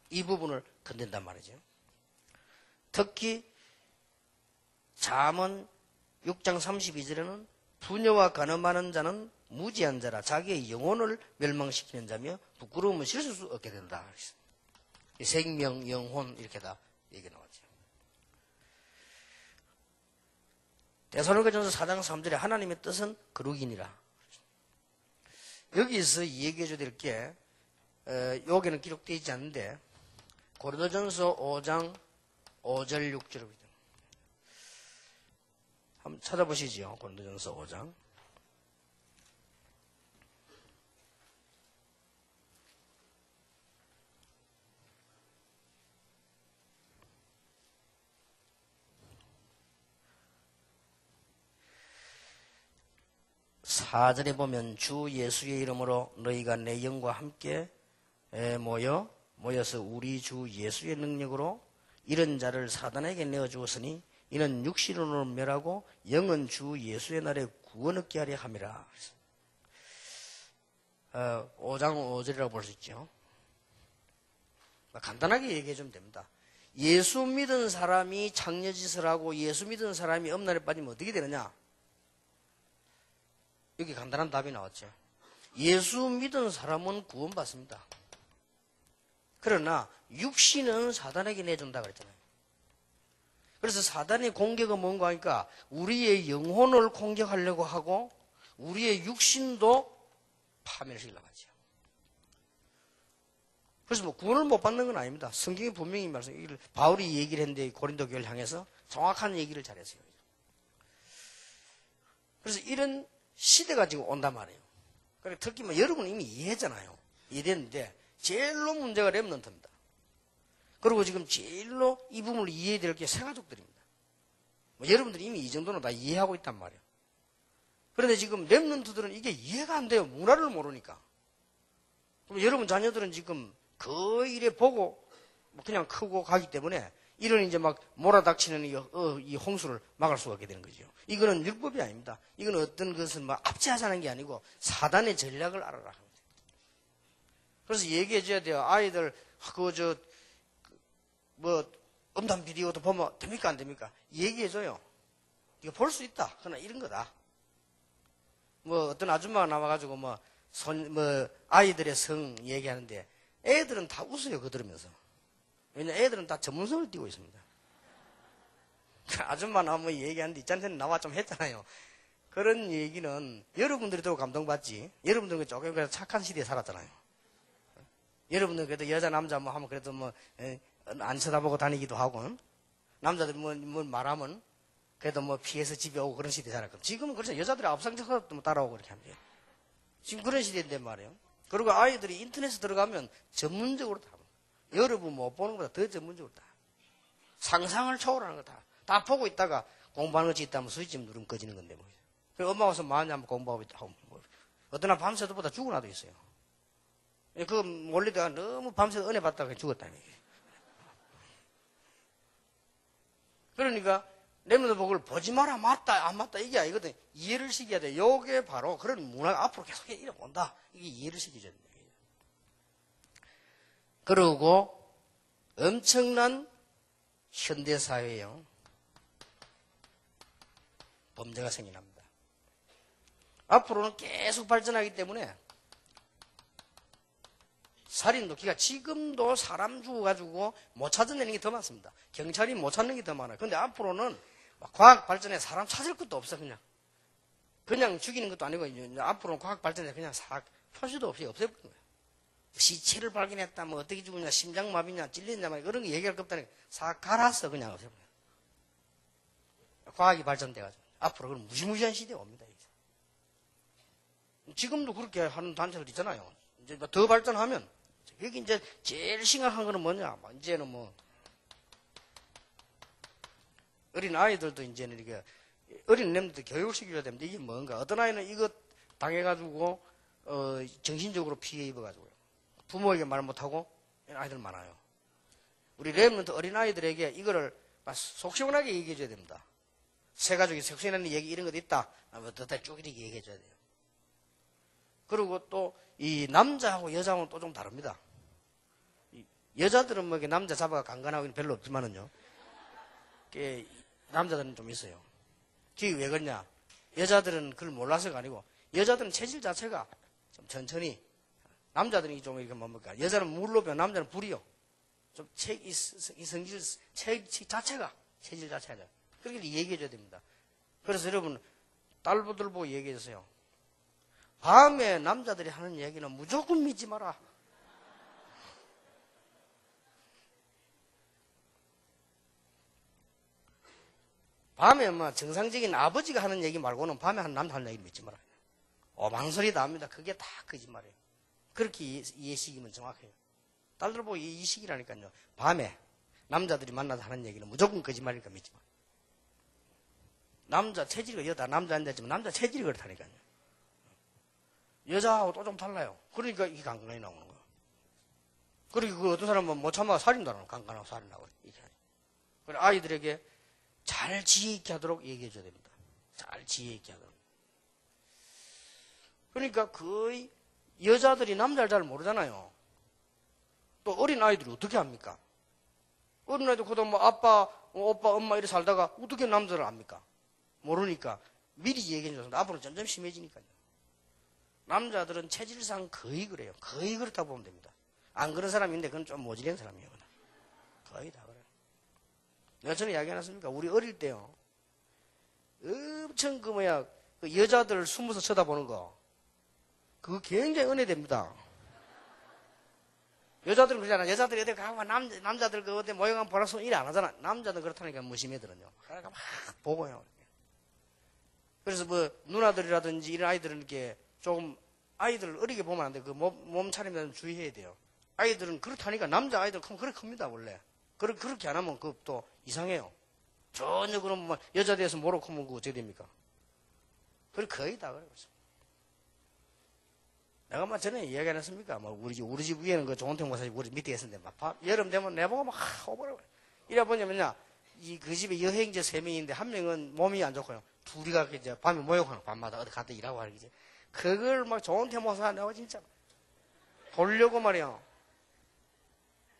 이 부분을 건든단 말이죠. 특히 잠언 6장 32절에는 부녀와 간음하는 자는 무지한 자라 자기의 영혼을 멸망시키는 자며 부끄러움을 실을 수 없게 된다. 생명, 영혼 이렇게 다 얘기 나왔죠. 데살로니가전서 4장 3절에 하나님의 뜻은 거룩이니라. 여기서 얘기해 줘야 될 게 여기는 기록되어 있지 않는데 고린도전서 5장 5절 6절입니다. 한번 찾아보시죠. 고린도전서 5장. 사절에 보면 주 예수의 이름으로 너희가 내 영과 함께 모여서 우리 주 예수의 능력으로 이런 자를 사단에게 내어주었으니 이는 육신으로 멸하고 영은 주 예수의 날에 구원 얻게 하려 함이라. 5장 5절이라고 볼 수 있죠. 간단하게 얘기해 주면 됩니다. 예수 믿은 사람이 창녀짓을 하고 예수 믿은 사람이 엄란에 빠지면 어떻게 되느냐? 여기 간단한 답이 나왔죠. 예수 믿은 사람은 구원받습니다. 그러나 육신은 사단에게 내준다 그랬잖아요. 그래서 사단의 공격은 뭔가 하니까 우리의 영혼을 공격하려고 하고 우리의 육신도 파멸시키려고 하죠. 그래서 뭐 구원을 못 받는 건 아닙니다. 성경이 분명히 말씀, 바울이 얘기를 했는데 고린도 교회를 향해서 정확한 얘기를 잘했어요. 그래서 이런 시대가 지금 온단 말이에요. 그러니까 특히 뭐 여러분은 이미 이해했잖아요. 이해됐는데 제일로 문제가 렘넌트입니다. 그리고 지금 제일로 이 부분을 이해해야 될 게 새가족들입니다. 뭐 여러분들이 이미 이 정도는 다 이해하고 있단 말이에요. 그런데 지금 렘넌트들은 이게 이해가 안 돼요. 문화를 모르니까. 그럼 여러분 자녀들은 지금 거의 이래 보고 그냥 크고 가기 때문에 이런 이제 막 몰아닥치는 이 홍수를 막을 수가 없게 되는 거죠. 이거는 율법이 아닙니다. 이건 어떤 것은 막 압제하자는 게 아니고 사단의 전략을 알아라. 그래서 얘기해줘야 돼요. 아이들 음담 비디오도 보면 됩니까 안 됩니까? 얘기해줘요. 이거 볼 수 있다. 그러나 이런 거다. 뭐 어떤 아줌마가 나와가지고 아이들의 성 얘기하는데 애들은 다 웃어요. 그거 들으면서. 왜냐 애들은 다 전문성을 띠고 있습니다. 아줌마 나오면 얘기하는데 이짠테는 나와 좀 했잖아요. 그런 얘기는 여러분들이 더 감동받지. 여러분들은 조금 그래도 착한 시대에 살았잖아요. 여러분들은 그래도 여자 남자 뭐 하면 그래도 안 쳐다보고 다니기도 하고 남자들 뭐 말하면 그래도 뭐 피해서 집에 오고 그런 시대에 살았거든요. 지금은 그렇죠. 여자들이 앞장서서 따라오고 그렇게 합니다. 지금 그런 시대인데 말이에요. 그리고 아이들이 인터넷에 들어가면 전문적으로 다 여러분 못 보는 것보다 더 전문적으로 다 상상을 초월하는 거 다 보고 있다가 공부하는 것이 있다면 스위치 누르면 꺼지는 건데 뭐. 그래서 엄마 와서 많이 한번 공부하고 있다 하면 어떤 날 밤새도 보다 죽은 아도 있어요. 그 몰리다가 너무 밤새 은혜 받다가 죽었다는 얘기예요. 그러니까 렘넌트 복을 보지 마라 맞다 안 맞다 이게 아니거든. 이해를 시켜야 돼. 요게 바로 그런 문화가 앞으로 계속 이래 온다. 이게 이해를 시켜줘야 된다. 그리고 엄청난 현대사회형 범죄가 생겨납니다. 앞으로는 계속 발전하기 때문에 살인도 지금도 사람 죽어가지고 못 찾아내는 게 더 많습니다. 경찰이 못 찾는 게 더 많아요. 근데 앞으로는 과학 발전에 사람 찾을 것도 없어. 그냥 죽이는 것도 아니고 이제 앞으로는 과학 발전에 그냥 표시도 없이 없애버린 거예요. 시체를 발견했다, 뭐 어떻게 죽었냐, 심장마비냐, 찔렸냐, 그런 거 얘기할 거 없다니까. 싹 갈아서 그냥 없애버려요. 과학이 발전돼가지고. 앞으로 그런 무시무시한 시대가 옵니다. 이제. 지금도 그렇게 하는 단체들 있잖아요. 이제 더 발전하면, 여기 이제 제일 심각한 거는 뭐냐, 이제는 뭐, 어린 아이들도 이제는 이게, 어린 놈들도 교육을 시켜줘야 됩니다. 이게 뭔가. 어떤 아이는 이거 당해가지고, 정신적으로 피해 입어가지고요. 부모에게 말 못하고, 이런 아이들 많아요. 우리 랩런트 어린 아이들에게 이거를 속 시원하게 얘기해줘야 됩니다. 새 가족이 색소인하는 얘기 이런 것도 있다. 어떻다 쭉 이렇게 얘기해줘야 돼요. 그리고 또, 이 남자하고 여자하고는 또 좀 다릅니다. 여자들은 뭐 이렇게 남자 잡아가 강간하고 별로 없지만은요. 남자들은 좀 있어요. 그게 왜 그러냐? 여자들은 그걸 몰라서가 아니고, 여자들은 체질 자체가 좀 천천히, 남자들이 좀 이렇게 뭡니까? 여자는 물로 배워, 남자는 불이요. 좀 이 성질, 자체가, 체질 자체가. 그렇게 얘기해줘야 됩니다. 그래서 여러분, 딸부들 보고 얘기해주세요. 밤에 남자들이 하는 얘기는 무조건 믿지 마라. 밤에 뭐 정상적인 아버지가 하는 얘기 말고는 밤에 한 남자 하는 얘기 믿지 마라. 망설이다 합니다. 그게 다 거짓말이에요. 그렇게 이해시키면 정확해요. 딸들 보고 이 시기라니까요. 밤에 남자들이 만나서 하는 얘기는 무조건 거짓말이니까 믿지 마. 남자 체질이 여자 남자 앉았지만 남자 체질이 그렇다니까요. 여자하고 또 좀 달라요. 그러니까 이게 강간이 나오는 거예요. 그리고 그 어떤 사람은 못 참아 살인도 안 하고 강간하고 살인하고 이렇게 하죠. 그래 아이들에게 잘 지혜 있게 하도록 얘기해 줘야 됩니다. 잘 지혜 있게 하도록. 그러니까 거의 여자들이 남자를 잘 모르잖아요. 또 어린 아이들이 어떻게 합니까? 어린 아이들 그다음 뭐 아빠, 오빠, 엄마 이렇게 살다가 어떻게 남자를 압니까? 모르니까 미리 얘기해 줘서 앞으로 점점 심해지니까요. 남자들은 체질상 거의 그래요. 거의 그렇다고 보면 됩니다. 안 그런 사람이 있는데 그건 좀 모질한 사람이에요. 거의 다 그래요. 내가 전에 이야기 해놨습니까? 우리 어릴 때요. 엄청 그 여자들 숨어서 쳐다보는 거. 그거 굉장히 은혜됩니다. 여자들은 그러잖아. 여자들이 어디 가고 남자들 그 어디 모여가면 보라서 일 안 하잖아. 남자들은 그렇다니까 무심해들은요. 그러니까 막 보고요. 그래서 뭐 누나들이라든지 이런 아이들은 이렇게 조금 아이들을 어리게 보면 안 돼. 그 몸차림에 좀 주의해야 돼요. 아이들은 그렇다니까 남자 아이들 그렇게 큽니다 원래. 그렇게 안 하면 그 또 이상해요. 전혀 그럼 뭐 여자 대해서 모르고 크면 그거 어떻게 됩니까? 그래 거의 다 그래요. 내가 막 전에 이야기 안 했습니까? 뭐 우리 집 위에는 그 좋은 태모사 우리 밑에 있었는데 막 여름 되면 내보고 막 오버라고. 이래 보냐면요. 그 집에 여행자 3명인데 한 명은 몸이 안 좋고요. 둘이가 이제 밤에 모여가는 밤마다 어디 갔다 일하고 하는 거지. 그걸 막 좋은 태모사 내가 진짜 보려고 말이야.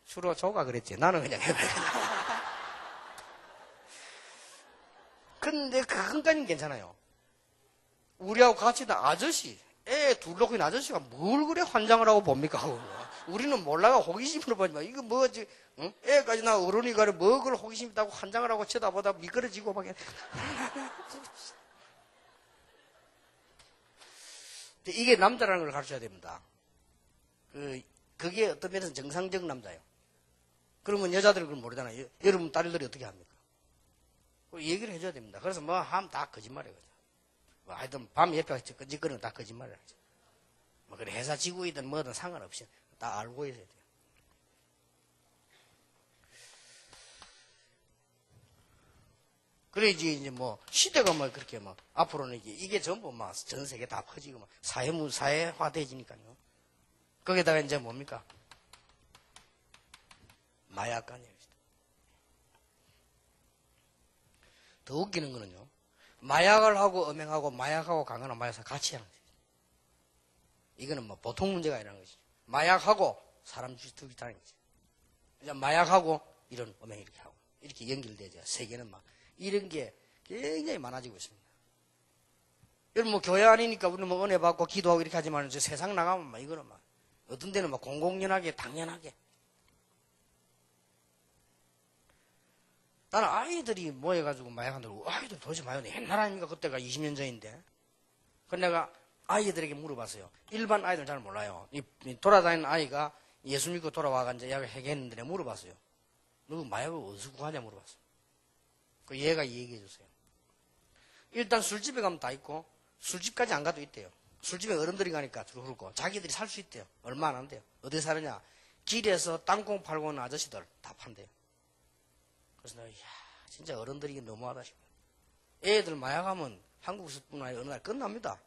주로 조가 그랬지. 나는 그냥 해봐야 근데 그건까지는 괜찮아요. 우리하고 같이 다 아저씨, 애 둘 놓고 있는 아저씨가 뭘 그래 환장을 하고 봅니까? 우리는 몰라가 호기심으로 보지만 이거 뭐지? 응? 애까지 나 어른이 가래 뭐 그걸 호기심 있다고 환장을 하고 쳐다보다 미끄러지고 막 이게 남자라는 걸 가르쳐야 됩니다. 그게 어떤 면에서 정상적 남자예요. 그러면 여자들은 그걸 모르잖아요. 여러분 딸들이 어떻게 합니까? 얘기를 해줘야 됩니다. 그래서 뭐 하면 다 거짓말이에요. 뭐 하여튼 밤 옆에 끄집거리는 다 거짓말이에요. 뭐 그래 회사 지구이든 뭐든 상관없이 다 알고 있어야 돼요. 그래야지 이제 뭐 시대가 뭐 그렇게 뭐 앞으로는 이게 전부 막 전 세계 다 퍼지고 막 사회화돼지니까요. 거기다가 이제 뭡니까? 마약관이에요. 더 웃기는 거는요. 마약을 하고 음행하고 마약하고 강간하고 마약사 같이 하는 거죠. 이거는 뭐 보통 문제가 아니라는 거지. 마약하고 사람 죽이기 하는 거지. 이제 마약하고 이런 음행 이렇게 하고 이렇게 연결되죠. 세계는 막 이런 게 굉장히 많아지고 있습니다. 여러분 뭐 교회 아니니까 우리는 뭐 은혜 받고 기도하고 이렇게 하지만 이제 세상 나가면 막 이거는 막 어떤 데는 막 공공연하게 당연하게 나는 아이들이 모여가지고 마약한다고 아이들 도대체 마약한다 옛날 아닙니까? 그때가 20년 전인데. 그래서 내가 아이들에게 물어봤어요. 일반 아이들은 잘 몰라요. 이 돌아다니는 아이가 예수 믿고 돌아와가 이제 약을 해결했는데 물어봤어요. 너 마약을 어디서 구하냐 물어봤어요. 그 얘가 얘기해 주세요. 일단 술집에 가면 다 있고 술집까지 안 가도 있대요. 술집에 어른들이 가니까 주로 그렇고 자기들이 살 수 있대요. 얼마 안 한대요. 어디 사느냐? 길에서 땅콩 팔고 있는 아저씨들 다 판대요. 그래서 내가 진짜 어른들이 너무하다 싶어요. 애들 마약하면 한국에서뿐 아니라 어느 날 끝납니다.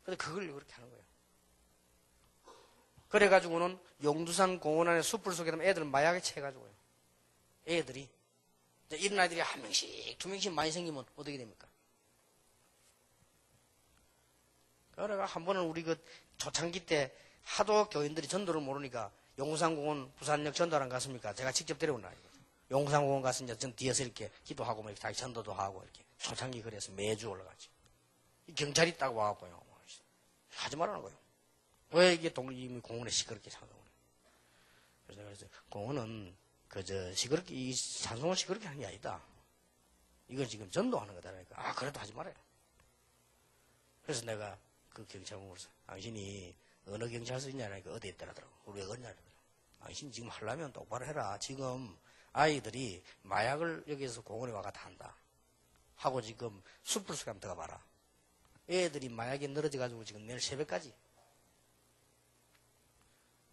근데 그걸 그렇게 하는 거예요. 그래가지고는 용두산 공원 안에 숲을 속에 가면 애들 마약에 채가지고요. 애들이 이런 아이들이 한 명씩 두 명씩 많이 생기면 어떻게 됩니까? 그래가 한 번은 우리 그 초창기 때 하도 교인들이 전도를 모르니까 용산공원 부산역 전도를 안 갔습니까? 제가 직접 데려온 날이거든요. 용산공원 가서 이제 전 뒤에서 이렇게 기도하고 뭐 이렇게 자기 전도도 하고 이렇게 초창기 그래서 매주 올라가죠. 경찰이 딱 와갖고요. 하지 말라는 거예요. 왜 이게 이미 공원에 시끄럽게 사는 거예요? 그래서 공원은 그저 시끄럽게 이 찬송을 시끄럽게 하는 게 아니다. 이걸 지금 전도하는 거다니까. 아 그래도 하지 말아요. 그래서 내가 그 경찰을 물었어. 당신이 어느 경찰서 있냐니까 어디에 있더라더라고. 우리 어디냐. 당신 지금 하려면 똑바로 해라. 지금 아이들이 마약을 여기서 공원에 와가 다 한다. 하고 지금 숲을 속에 한번 들어가 봐라. 애들이 마약에 늘어져가지고 지금 내일 새벽까지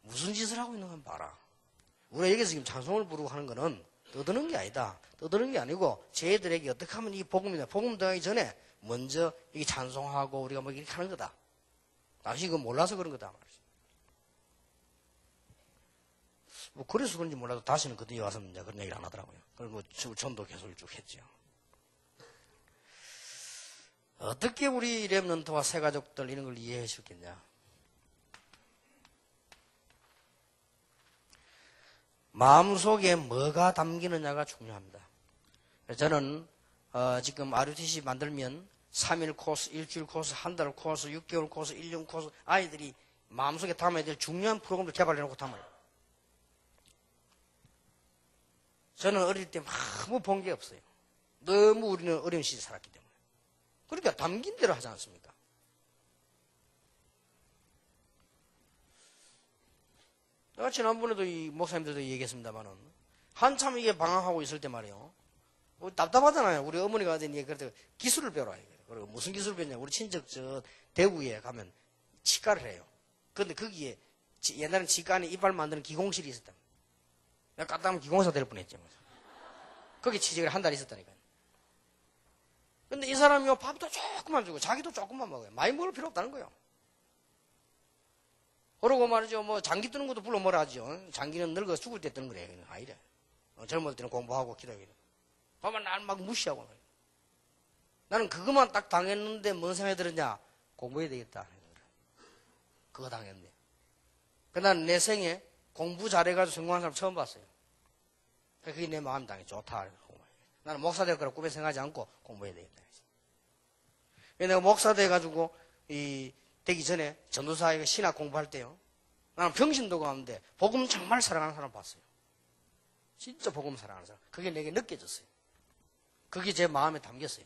무슨 짓을 하고 있는 건 봐라. 우리가 여기서 지금 찬송을 부르고 하는 거는 떠드는 게 아니다. 떠드는 게 아니고 쟤들에게 어떻게 하면 이 복음이다. 복음 당하기 전에 먼저 이게 찬송하고 우리가 뭐 이렇게 하는 거다. 당신이 그거 몰라서 그런 거다. 뭐 그래서 그런지 몰라도 다시는 그 뒤에 와서 이제 그런 얘기를 안 하더라고요. 그리고 전도 계속 쭉 했죠. 어떻게 우리 렘넌트와 새가족들 이런 걸 이해해 주겠냐. 마음속에 뭐가 담기느냐가 중요합니다. 저는 지금 RUTC 만들면 3일 코스, 일주일 코스, 한 달 코스, 6개월 코스, 1년 코스 아이들이 마음속에 담아야 될 중요한 프로그램을 개발해놓고 담아요. 저는 어릴 때 아무 본 게 없어요. 너무 우리는 어려운 시대에 살았기 때문에. 그러니까 담긴 대로 하지 않습니까? 내가 지난번에도 이 목사님들도 얘기했습니다만은 한참 이게 방황하고 있을 때 말이에요. 답답하잖아요. 우리 어머니가 하더니 그래도 기술을 배워라. 그리고 무슨 기술을 배웠냐. 우리 친척 저 대구에 가면 치과를 해요. 그런데 거기에 옛날엔 치과 안에 이빨 만드는 기공실이 있었다. 내가 까딱하면 기공사 될 뻔했죠. 거기 취직을 한 달 있었다니까요. 근데 이 사람이요 밥도 조금만 주고 자기도 조금만 먹어요. 많이 먹을 필요 없다는 거예요. 그러고 말이죠. 뭐 장기 뜨는 것도 불러 뭐라 하죠. 장기는 늙어 죽을 때 뜨는 거래요. 아니래. 젊을 때는 공부하고 기도하고. 봐봐 날 막 무시하고. 나는 그것만 딱 당했는데 뭔 생각이 들었냐. 공부해야 되겠다. 그거 당했네. 난 내 생에 공부 잘해가지고 성공한 사람 처음 봤어요. 그게 내 마음 당해. 좋다. 나는 목사 될 거라고 꿈에 생각하지 않고 공부해야 되겠다. 내가 목사 돼가지고 되기 전에 전도사에게 신학 공부할 때요. 나는 평신도 가는데 복음 정말 사랑하는 사람 봤어요. 진짜 복음 사랑하는 사람. 그게 내게 느껴졌어요. 그게 제 마음에 담겼어요.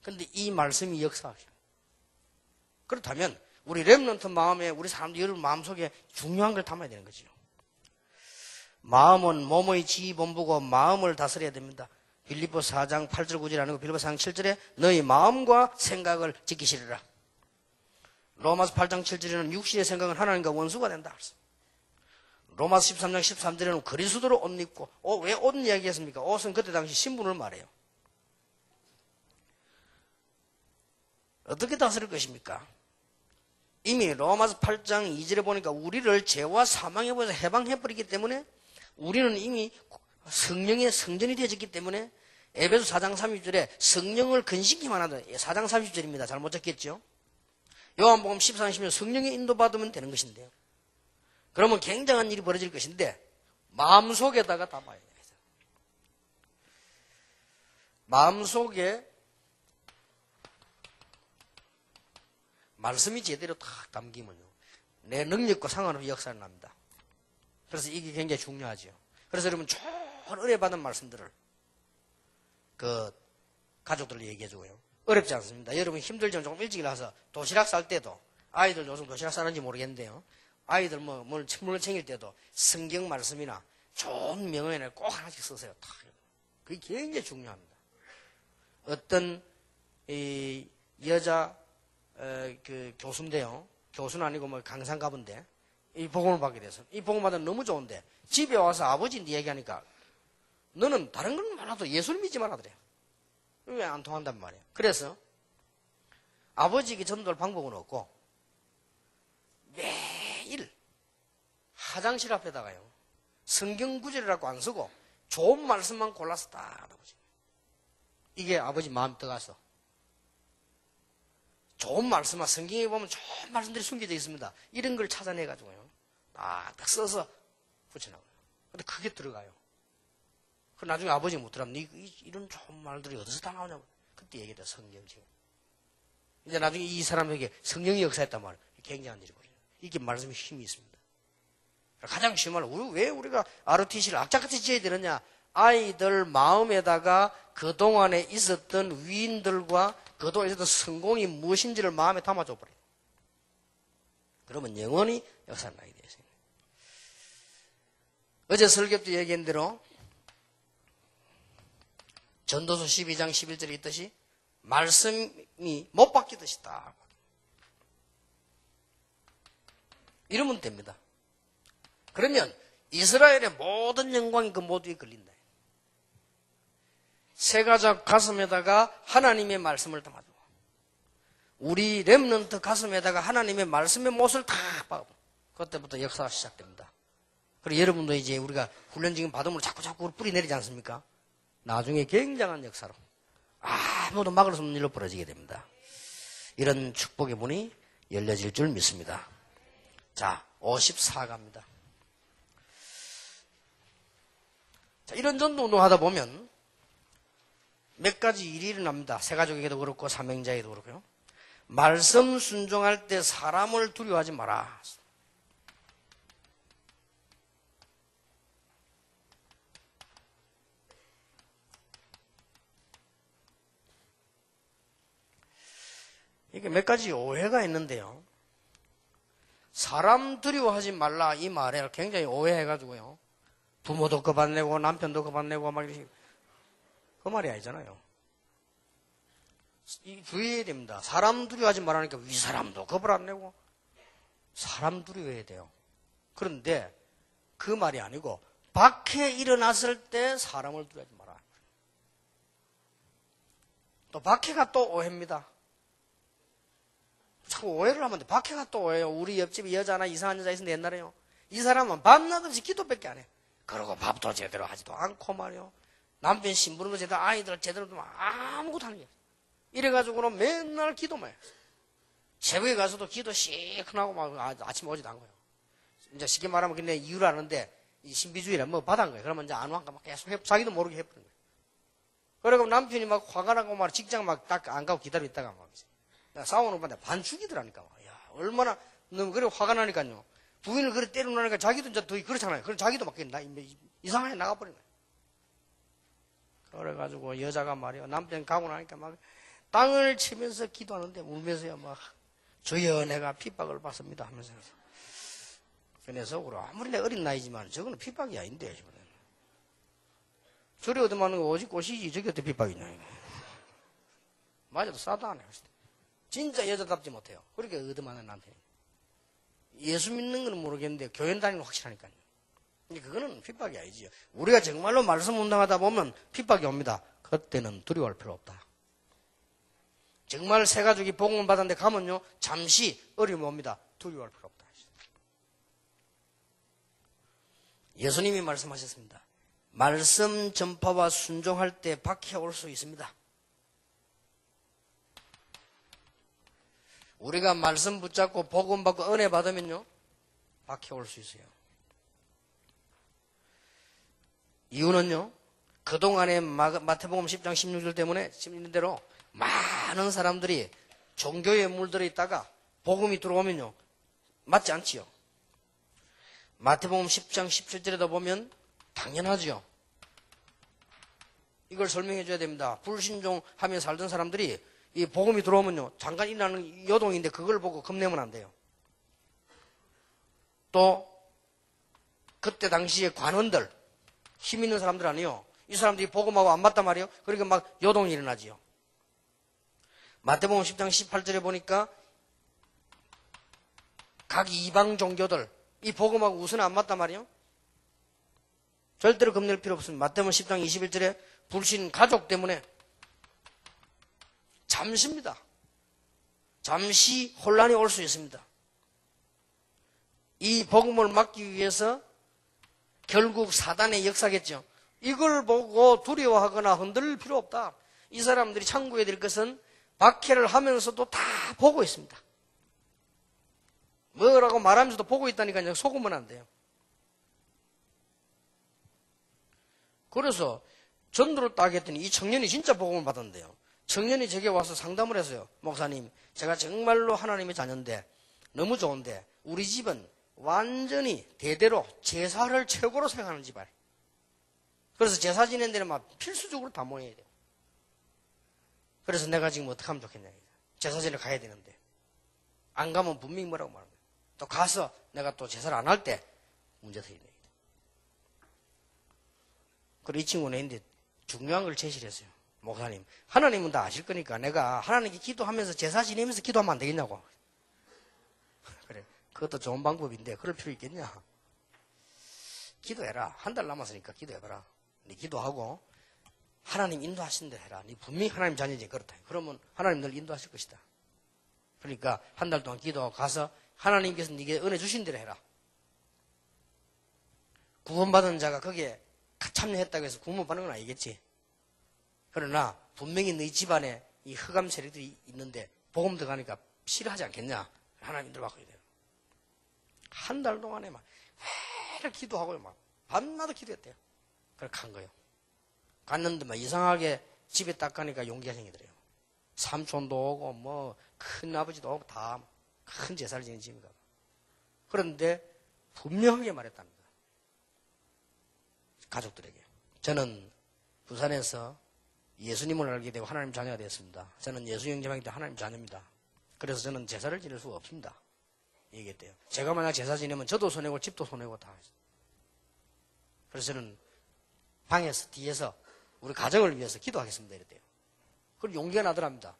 근데 이 말씀이 역사하셔요. 그렇다면 우리 렘넌트 마음에 우리 사람들 여러분 마음속에 중요한 걸 담아야 되는 거죠. 마음은 몸의 지휘본부고 마음을 다스려야 됩니다. 빌립보 4장 8절 9절이 아니고 빌립보 4장 7절에 너희 마음과 생각을 지키시리라. 로마서 8장 7절에는 육신의 생각은 하나님과 원수가 된다. 로마서 13장 13절에는 그리스도로 옷 입고 왜 옷 이야기했습니까? 옷은 그때 당시 신분을 말해요. 어떻게 다스릴 것입니까? 이미 로마서 8장 2절에 보니까 우리를 죄와 사망에 보여서 해방해버리기 때문에 우리는 이미 성령의 성전이 되어졌기 때문에 에베소 4장 30절에 성령을 근심케만 하다. 4장 30절입니다. 잘못 적겠죠? 요한복음 14장 10절 성령의 인도받으면 되는 것인데요. 그러면 굉장한 일이 벌어질 것인데 마음속에다가 담아야 돼요. 마음속에 말씀이 제대로 딱 담기면요. 내 능력과 상관없이 역사를 납니다. 그래서 이게 굉장히 중요하죠. 그래서 여러분 좋은 은혜 받은 말씀들을 그 가족들 얘기해 주고요. 어렵지 않습니다. 여러분 힘들지만 조금 일찍 일어나서 도시락 쌀 때도, 아이들 요즘 도시락 싸는지 모르겠는데요. 아이들 뭘 챙길 때도 성경 말씀이나 좋은 명언을 꼭 하나씩 쓰세요. 그게 굉장히 중요합니다. 어떤 여자 그 교수인데요. 교수는 아니고 뭐 강산 가본데 이 복음을 받게 돼서 이 복음 받으면 너무 좋은데 집에 와서 아버지한테 얘기하니까 너는 다른 건 많아도 예수를 믿지 말아 그래요. 왜 안 통한단 말이에요. 그래서 아버지에게 전도할 방법은 없고 매일 화장실 앞에다가요 성경 구절이라고 안 쓰고 좋은 말씀만 골라서 딱 아버지 이게 아버지 마음 들어가서 좋은 말씀만 성경에 보면 좋은 말씀들이 숨겨져 있습니다. 이런 걸 찾아내가지고요 딱 써서 붙여나가요. 근데 그게 들어가요. 그 나중에 아버지가 묻더라면 이런 좋은 말들이 어디서 다 나오냐고 그때 얘기했다. 성경책. 이제 나중에 이 사람에게 성령이 역사했단 말이에요. 굉장한 일이 벌어요. 이게 말씀에 힘이 있습니다. 가장 쉬운 말로 왜 우리가 ROTC를 악착같이 지어야 되느냐. 아이들 마음에다가 그동안에 있었던 위인들과 그동안에 있었던 성공이 무엇인지를 마음에 담아줘 버려요. 그러면 영원히 역사를 나게 되어 있습니다. 어제 설교 때 얘기한 대로 전도서 12장 11절에 있듯이 말씀이 못 바뀌듯이 딱 이러면 됩니다. 그러면 이스라엘의 모든 영광이 그 모두에 걸린다. 세가족 가슴에다가 하나님의 말씀을 담아주고 우리 렘넌트 가슴에다가 하나님의 말씀의 못을 다 박고 그때부터 역사가 시작됩니다. 그리고 여러분도 이제 우리가 훈련 지금 받음으로 자꾸 뿌리 내리지 않습니까? 나중에 굉장한 역사로 아무도 막을 수 없는 일로 벌어지게 됩니다. 이런 축복의 문이 열려질 줄 믿습니다. 자, 54가입니다. 자, 이런 전도 운동하다 보면 몇 가지 일이 일어납니다. 세가족에게도 그렇고 삼행자에게도 그렇고요. 말씀 순종할 때 사람을 두려워하지 마라. 이게 몇 가지 오해가 있는데요. 사람 두려워하지 말라 이 말에 굉장히 오해해가지고요. 부모도 겁안내고 남편도 겁안내고 막 이렇게 그 말이 아니잖아요. 주의해야 됩니다. 사람 두려워하지 말라니까 윗사람도 겁을 안 내고 사람 두려워해야 돼요. 그런데 그 말이 아니고 밖에 일어났을 때 사람을 두려워하지 마라. 또 밖에가 또 오해입니다. 자꾸 오해를 하면 돼. 밖에가 또 오해요. 우리 옆집에 여자 하나 이상한 여자 있었는데 옛날에요. 이 사람은 밤낮 없이 기도밖에 안 해. 그러고 밥도 제대로 하지도 않고 말이요. 남편 신부름도 제대로 아이들 제대로 아무것도 하는 게 없어. 이래가지고는 맨날 기도만 해. 새벽에 가서도 기도 시큰하고 막 아침에 오지도 않고요. 이제 쉽게 말하면 근데 이유를 아는데 이 신비주의라 뭐 받은 거예요. 그러면 이제 안 와니까 막 계속 자기도 모르게 해버린 거예요. 그러고 남편이 막 화가 나고 막 직장 막 딱 안 가고 기다리고 있다가 막 싸우는 건데 반죽이더라니까. 야, 얼마나 너무 그래 화가 나니까요. 부인을 그래 때리고 나니까 자기도 이제 더 그렇잖아요. 그럼 자기도 막 이상하게 나가버린 거예요. 그래가지고 여자가 말이요. 남편 가고 나니까 막 땅을 치면서 기도하는데 울면서요. 막 주여 내가 핍박을 받습니다 하면서. 그래서 아무리 내 어린 나이지만 저거는 핍박이 아닌데. 저리 얻어맞는 거 오직 꽃이지 저게 어떻게 핍박이냐. 맞아도 싸도 안 해요. 진짜 여자답지 못해요. 그렇게 얻어맞는 남편이. 예수 믿는 건 모르겠는데 교회 다니는 건 확실하니까요. 근데 그거는 핍박이 아니지요. 우리가 정말로 말씀 운동하다 보면 핍박이 옵니다. 그때는 두려워할 필요 없다. 정말 새 가족이 복음을 받았는데 가면요 잠시 어려움이 옵니다. 두려워할 필요 없다. 예수님이 말씀하셨습니다. 말씀 전파와 순종할 때 박해 올 수 있습니다. 우리가 말씀 붙잡고 복음 받고 은혜 받으면요 박해 올 수 있어요. 이유는요 그동안에 마태복음 10장 16절 때문에 지금 대로 많은 사람들이 종교에 물들어 있다가 복음이 들어오면요 맞지 않지요. 마태복음 10장 17절에도 보면 당연하지요. 이걸 설명해 줘야 됩니다. 불신종하며 살던 사람들이 이 복음이 들어오면요, 잠깐 일어나는 요동인데 그걸 보고 겁내면 안 돼요. 또 그때 당시에 관원들, 힘 있는 사람들 아니요, 이 사람들이 복음하고 안 맞단 말이에요. 그러니까 막 요동이 일어나지요. 마태복음 10장 18절에 보니까 각 이방 종교들 이 복음하고 우선 안 맞단 말이에요. 절대로 겁낼 필요 없습니다. 마태복음 10장 21절에 불신 가족 때문에 잠시입니다. 잠시 혼란이 올 수 있습니다. 이 복음을 막기 위해서 결국 사단의 역사겠죠. 이걸 보고 두려워하거나 흔들릴 필요 없다. 이 사람들이 참고해야 될 것은 박해를 하면서도 다 보고 있습니다. 뭐라고 말하면서도 보고 있다니까요. 속으면 안 돼요. 그래서 전도를 딱 했더니 이 청년이 진짜 복음을 받았는데요. 청년이 제게 와서 상담을 했어요. 목사님, 제가 정말로 하나님의 자녀인데 너무 좋은데 우리 집은 완전히 대대로 제사를 최고로 생각하는 집안. 그래서 제사 지낸 데는 막 필수적으로 다 모여야 돼요. 그래서 내가 지금 어떻게 하면 좋겠냐. 제사지를 가야 되는데 안 가면 분명히 뭐라고 말합니다. 또 가서 내가 또 제사를 안 할 때 문제 터진다. 그리고 이 친구는 근데 중요한 걸 제시를 했어요. 목사님, 하나님은 다 아실 거니까 내가 하나님께 기도하면서 제사 지내면서 기도하면 안 되겠냐고. 그래, 그것도 좋은 방법인데 그럴 필요 있겠냐. 기도해라. 한 달 남았으니까 기도해봐라. 네 기도하고 하나님 인도하신 대로 해라. 네 분명히 하나님 자녀지 그렇다. 그러면 하나님 널 인도하실 것이다. 그러니까 한 달 동안 기도하고 가서 하나님께서 네게 은혜 주신 대로 해라. 구원받은 자가 거기에 참여했다고 해서 구원받는 건 아니겠지. 그러나 분명히 너희 집안에 이 흑암 세력들이 있는데 복음 들어가니까 싫어하지 않겠냐. 하나님들 바꿔야 돼요. 한 달 동안에 막 매일 기도하고요. 막 밤낮도 기도했대요. 그렇게 간 거예요. 갔는데 막 이상하게 집에 딱 가니까 용기가 생기더래요. 삼촌도 오고 뭐 큰 아버지도 오고 다 큰 제사를 지낸 집인가 봐. 그런데 분명하게 말했답니다. 가족들에게. 저는 부산에서 예수님을 알게 되고 하나님 자녀가 되었습니다. 저는 예수 영접하기 때문에 하나님 자녀입니다. 그래서 저는 제사를 지낼 수가 없습니다. 얘기했대요. 제가 만약 제사 지내면 저도 손해고 집도 손해고 다 했어요. 그래서 저는 방에서 뒤에서 우리 가정을 위해서 기도하겠습니다. 이랬대요. 그리고 용기가 나더랍니다.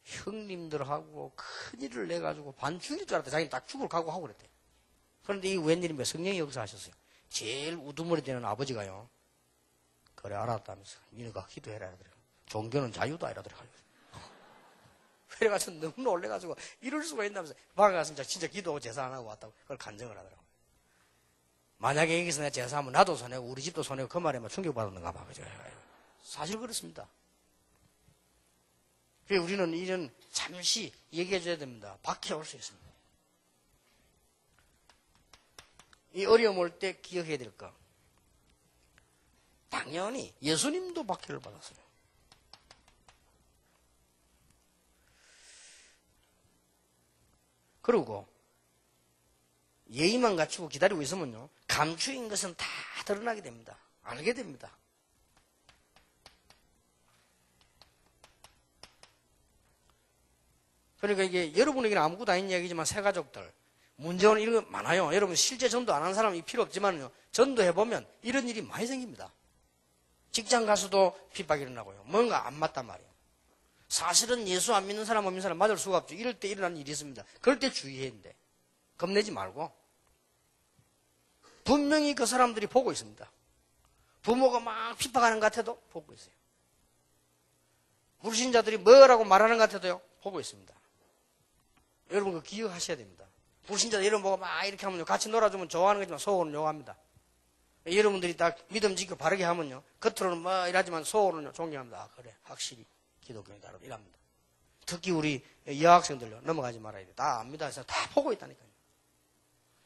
형님들하고 큰일을 내가지고 반 죽일 줄 알았대. 자기는 딱 죽을 각오하고 그랬대요. 그런데 이 웬일입니까? 성령이 역사하셨어요. 제일 우두머리 되는 아버지가요. 그래 알았다면서 니네가 기도해라 이러더래요. 종교는 자유다 이러더래요. 그래가지고 너무 놀래가지고 이럴 수가 있다면서 방에 가서 진짜 기도하고 제사 안 하고 왔다고 그걸 간증을 하더라고요. 만약에 여기서 내가 제사하면 나도 손해고 우리 집도 손해고 그 말에 막 충격받았는가 봐. 그죠? 사실 그렇습니다. 그래서 우리는 이런 잠시 얘기해줘야 됩니다. 박해 올 수 있습니다. 이 어려움 올 때 기억해야 될 거. 당연히 예수님도 박해를 받았어요. 그리고 예의만 갖추고 기다리고 있으면요. 감추인 것은 다 드러나게 됩니다. 알게 됩니다. 그러니까 이게 여러분에게는 아무것도 아닌 이야기지만 새가족들 문제는 이런 거 많아요. 여러분 실제 전도 안 한 사람이 필요 없지만요. 전도해보면 이런 일이 많이 생깁니다. 직장 가서도 핍박이 일어나고요. 뭔가 안 맞단 말이에요. 사실은 예수 안 믿는 사람, 안 믿는 사람 맞을 수가 없죠. 이럴 때 일어나는 일이 있습니다. 그럴 때 주의해야 되는데 겁내지 말고 분명히 그 사람들이 보고 있습니다. 부모가 막 핍박하는 것 같아도 보고 있어요. 불신자들이 뭐라고 말하는 것 같아도요 보고 있습니다. 여러분 그거 기억하셔야 됩니다. 불신자들 이런 보고 막 이렇게 하면요 같이 놀아주면 좋아하는 거지만 속으로는 욕합니다. 여러분들이 딱 믿음 지켜 바르게 하면요 겉으로는 뭐 이러지만 속으로는 존경합니다. 아, 그래 확실히 기독교인다 이랍니다. 특히 우리 여학생들요 넘어가지 말아야 돼. 다 압니다. 해서 다 보고 있다니까요.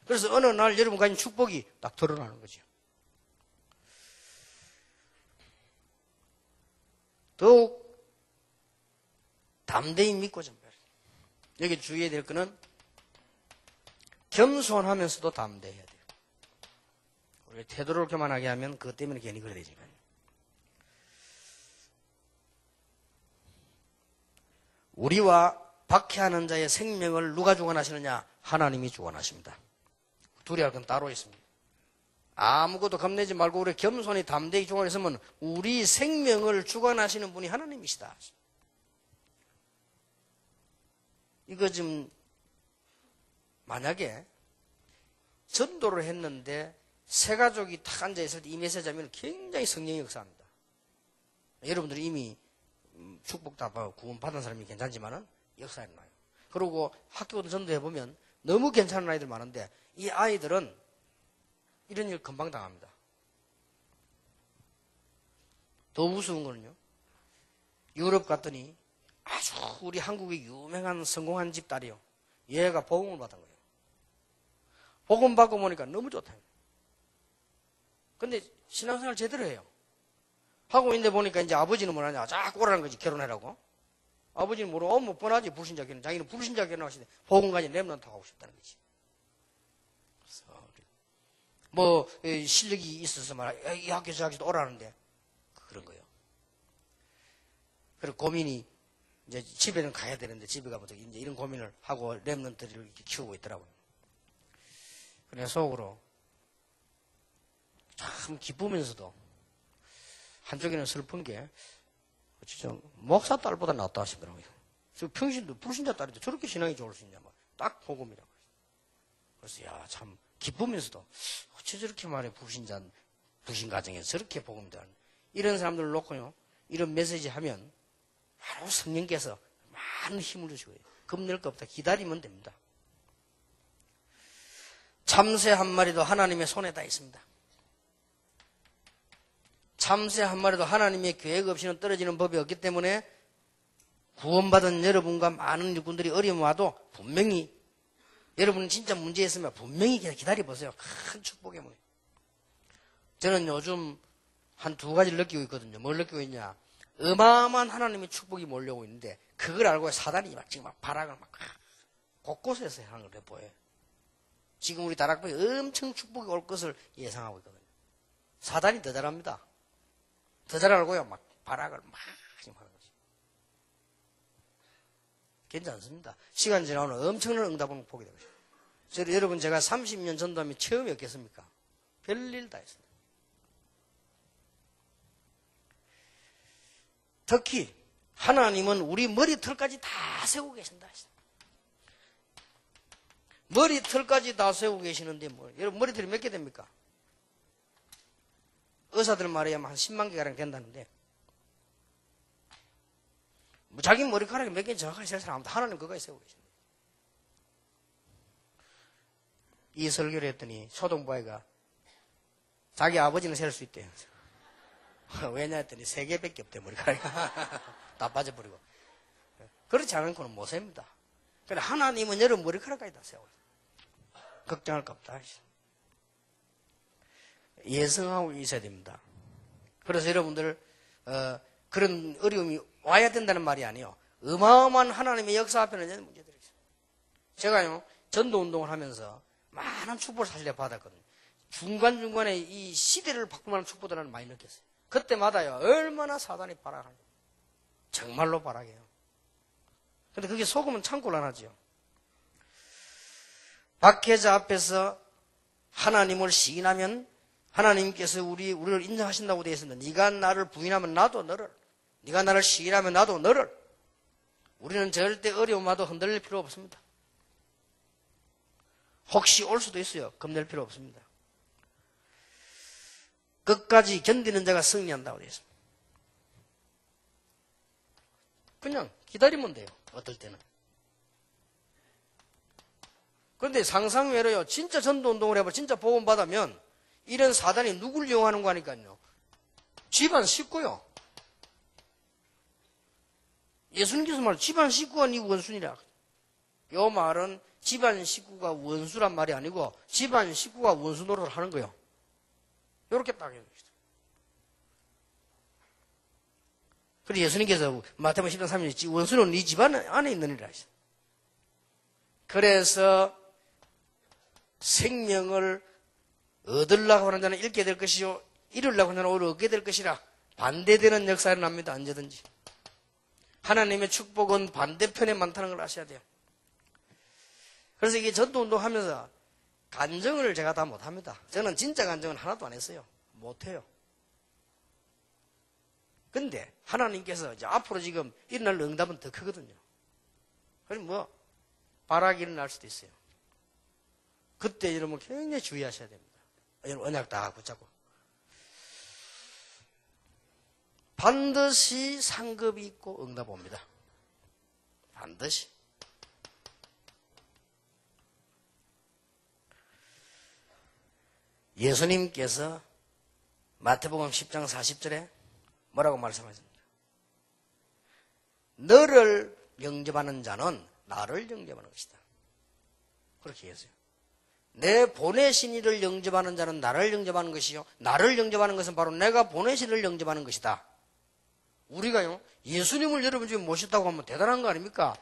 그래서 어느 날 여러분 가진 축복이 딱 드러나는 거죠. 더욱 담대히 믿고 전배해야 돼요. 여기 주의해야 될 거는 겸손하면서도 담대해야 돼요. 우리가 태도를 교만하게 하면 그것 때문에 괜히 그래 되니까요. 우리와 박해하는 자의 생명을 누가 주관하시느냐? 하나님이 주관하십니다. 둘이 할 건 따로 있습니다. 아무것도 겁내지 말고 우리 겸손히 담대히 주관했으면 우리 생명을 주관하시는 분이 하나님이시다. 이거 지금 만약에 전도를 했는데 세 가족이 탁 앉아있을 때 이 메시지 하면 굉장히 성령의 역사입니다. 여러분들이 이미 축복 다 받고 구원 받은 사람이 괜찮지만은 역사에 나요. 그리고 학교도 전도해보면 너무 괜찮은 아이들 많은데 이 아이들은 이런 일 금방 당합니다. 더 우스운 거는요. 유럽 갔더니 아주 우리 한국의 유명한 성공한 집 딸이요. 얘가 복음을 받은 거예요. 복음 받고 보니까 너무 좋다. 근데 신앙생활 제대로 해요. 하고 있는데 보니까 이제 아버지는 뭐하냐. 자꾸 오라는 거지. 결혼해라고. 아버지는 뭐라, 뭐 뻔하지. 불신자 결혼. 자기는 불신자 결혼하시는데 복음까지 렘넌트 하고 싶다는 거지. 그래서 뭐 실력이 있어서 말이야. 이 학교 저 학교도 오라는데 그런 거예요. 그리고 고민이 이제 집에는 가야 되는데 집에 가면 이제 이런 고민을 하고 렘넌트를 이렇게 키우고 있더라고요. 그래서 속으로 참 기쁘면서도 한쪽에는 슬픈 게 진짜 목사 딸보다 낫다 하시더라고요. 저 평신도 불신자 딸인데 저렇게 신앙이 좋을 수 있냐 딱 복음이라고. 그래서 야 참 기쁘면서도 어째 저렇게 말해 불신 가정에서 저렇게 복음이다. 이런 사람들을 놓고요 이런 메시지 하면 바로 성령께서 많은 힘을 주시고요. 겁낼 거 없다. 기다리면 됩니다. 참새 한 마리도 하나님의 손에 다 있습니다. 참새 한 마리도 하나님의 계획 없이는 떨어지는 법이 없기 때문에 구원받은 여러분과 많은 일꾼들이 어려움 와도 분명히 여러분은 진짜 문제 있으면 분명히 기다려보세요. 큰 축복의 문. 저는 요즘 한 두 가지를 느끼고 있거든요. 뭘 느끼고 있냐. 어마어마한 하나님의 축복이 몰려오고 있는데 그걸 알고 사단이 지금 발악을 곳곳에서 하는 걸 보여요. 지금 우리 다락방에 엄청 축복이 올 것을 예상하고 있거든요. 사단이 더 잘합니다. 더 잘 알고요. 발악을 지금 하는 거지. 괜찮습니다. 시간 지나면 엄청난 응답은 보게 되죠. 여러분 제가 30년 전도하면 처음이 없겠습니까? 별일 다 했습니다. 특히 하나님은 우리 머리털까지 다 세우고 계신다. 머리털까지 다 세우고 계시는데 여러분 머리털이 몇 개 됩니까? 의사들 말이야만 한 10만 개가량 된다는데 자기 머리카락이 몇 개 정확하게 셀 사람 하나님 그거에 세우고 계신다. 이 설교를 했더니 초등부아이가 자기 아버지는 셀 수 있대요. 왜냐 했더니 3개밖에 없대 머리카락이. 다 빠져버리고. 그렇지 않고는 못 셉니다. 그래 하나님은 여러분 머리카락까지 다 세워요. 걱정할 거 없다. 예성하고 있어야 됩니다. 그래서 여러분들 그런 어려움이 와야 된다는 말이 아니에요. 어마어마한 하나님의 역사 앞에는 이제 문제들이 있어요. 제가요 전도운동을 하면서 많은 축복을 사실 받았거든요. 중간중간에 이 시대를 바꾸는 축복들을 나는 많이 느꼈어요. 그때마다요 얼마나 사단이 발악하냐. 정말로 발악해요. 근데 그게 속으면 참 곤란하죠. 박해자 앞에서 하나님을 시인하면 하나님께서 우리를 인정하신다고 되어 있습니다. 네가 나를 부인하면 나도 너를, 네가 나를 시인하면 나도 너를. 우리는 절대 어려움 와도 흔들릴 필요 없습니다. 혹시 올 수도 있어요. 겁낼 필요 없습니다. 끝까지 견디는 자가 승리한다고 되어 있습니다. 그냥 기다리면 돼요. 어떨 때는. 그런데 상상외로요. 진짜 전도운동을 해봐. 진짜 복음 받으면 이런 사단이 누굴 이용하는 거 하니까요. 집안 식구요. 예수님께서 말 집안 식구가 네 원수니라. 이 말은 집안 식구가 원수란 말이 아니고 집안 식구가 원수 노릇을 하는 거예요. 이렇게 딱 해요. 그래서 예수님께서 마태복음 10장 3절에 원수는 네 집안 안에 있느니라 하셨어요. 그래서 생명을 얻으려고 하는 자는 잃게 될 것이요 잃으려고 하는 자는 오히려 얻게 될 것이라 반대되는 역사가 납니다. 언제든지. 하나님의 축복은 반대편에 많다는 걸 아셔야 돼요. 그래서 이게 전도운동 하면서 간증을 제가 다 못합니다. 저는 진짜 간증은 하나도 안 했어요. 못해요. 근데 하나님께서 이제 앞으로 지금 일어날 응답은 더 크거든요. 그럼 뭐 발악이 일어날 수도 있어요. 그때 여러분 굉장히 주의하셔야 됩니다. 여러분 언약 다 붙잡고. 반드시 상급이 있고 응답 옵니다. 반드시. 예수님께서 마태복음 10장 40절에 뭐라고 말씀하십니까? 너를 영접하는 자는 나를 영접하는 것이다. 그렇게 얘기했어요. 내 보내신 이를 영접하는 자는 나를 영접하는 것이요. 나를 영접하는 것은 바로 내가 보내신 이를 영접하는 것이다. 우리가요, 예수님을 여러분 집에 모셨다고 하면 대단한 거 아닙니까?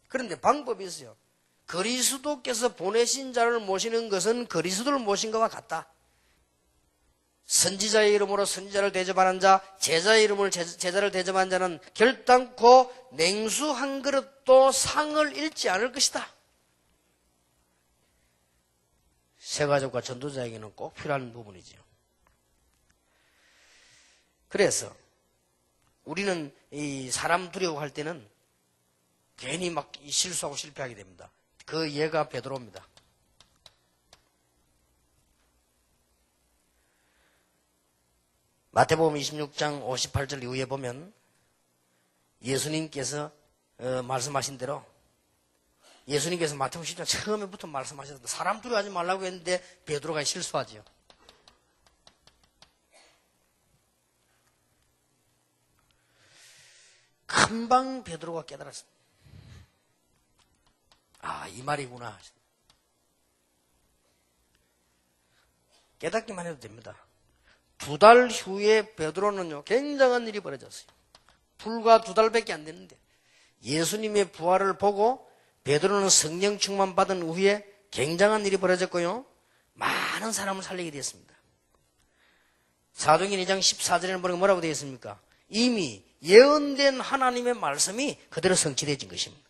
그런데 방법이 있어요. 그리스도께서 보내신 자를 모시는 것은 그리스도를 모신 것과 같다. 선지자의 이름으로 선지자를 대접하는 자, 제자의 이름으로 제자를 대접하는 자는 결단코 냉수 한 그릇도 상을 잃지 않을 것이다. 새가족과 전도자에게는 꼭 필요한 부분이지요. 그래서 우리는 이 사람 두려워할 때는 괜히 막 실수하고 실패하게 됩니다. 그 예가 베드로입니다. 마태복음 26장 58절 이후에 보면 예수님께서 말씀하신 대로 예수님께서 마태복음 10장 처음에부터 말씀하셨는데 사람 두려워하지 말라고 했는데 베드로가 실수하지요. 금방 베드로가 깨달았습니다. 아, 이 말이구나. 깨닫기만 해도 됩니다. 2달 후에 베드로는요, 굉장한 일이 벌어졌어요. 불과 2달밖에 안 됐는데 예수님의 부활을 보고 베드로는 성령 충만 받은 후에 굉장한 일이 벌어졌고요. 많은 사람을 살리게 되었습니다. 사도행전 2장 14절에는 보니까 뭐라고 되어 있습니까? 이미 예언된 하나님의 말씀이 그대로 성취되어진 것입니다.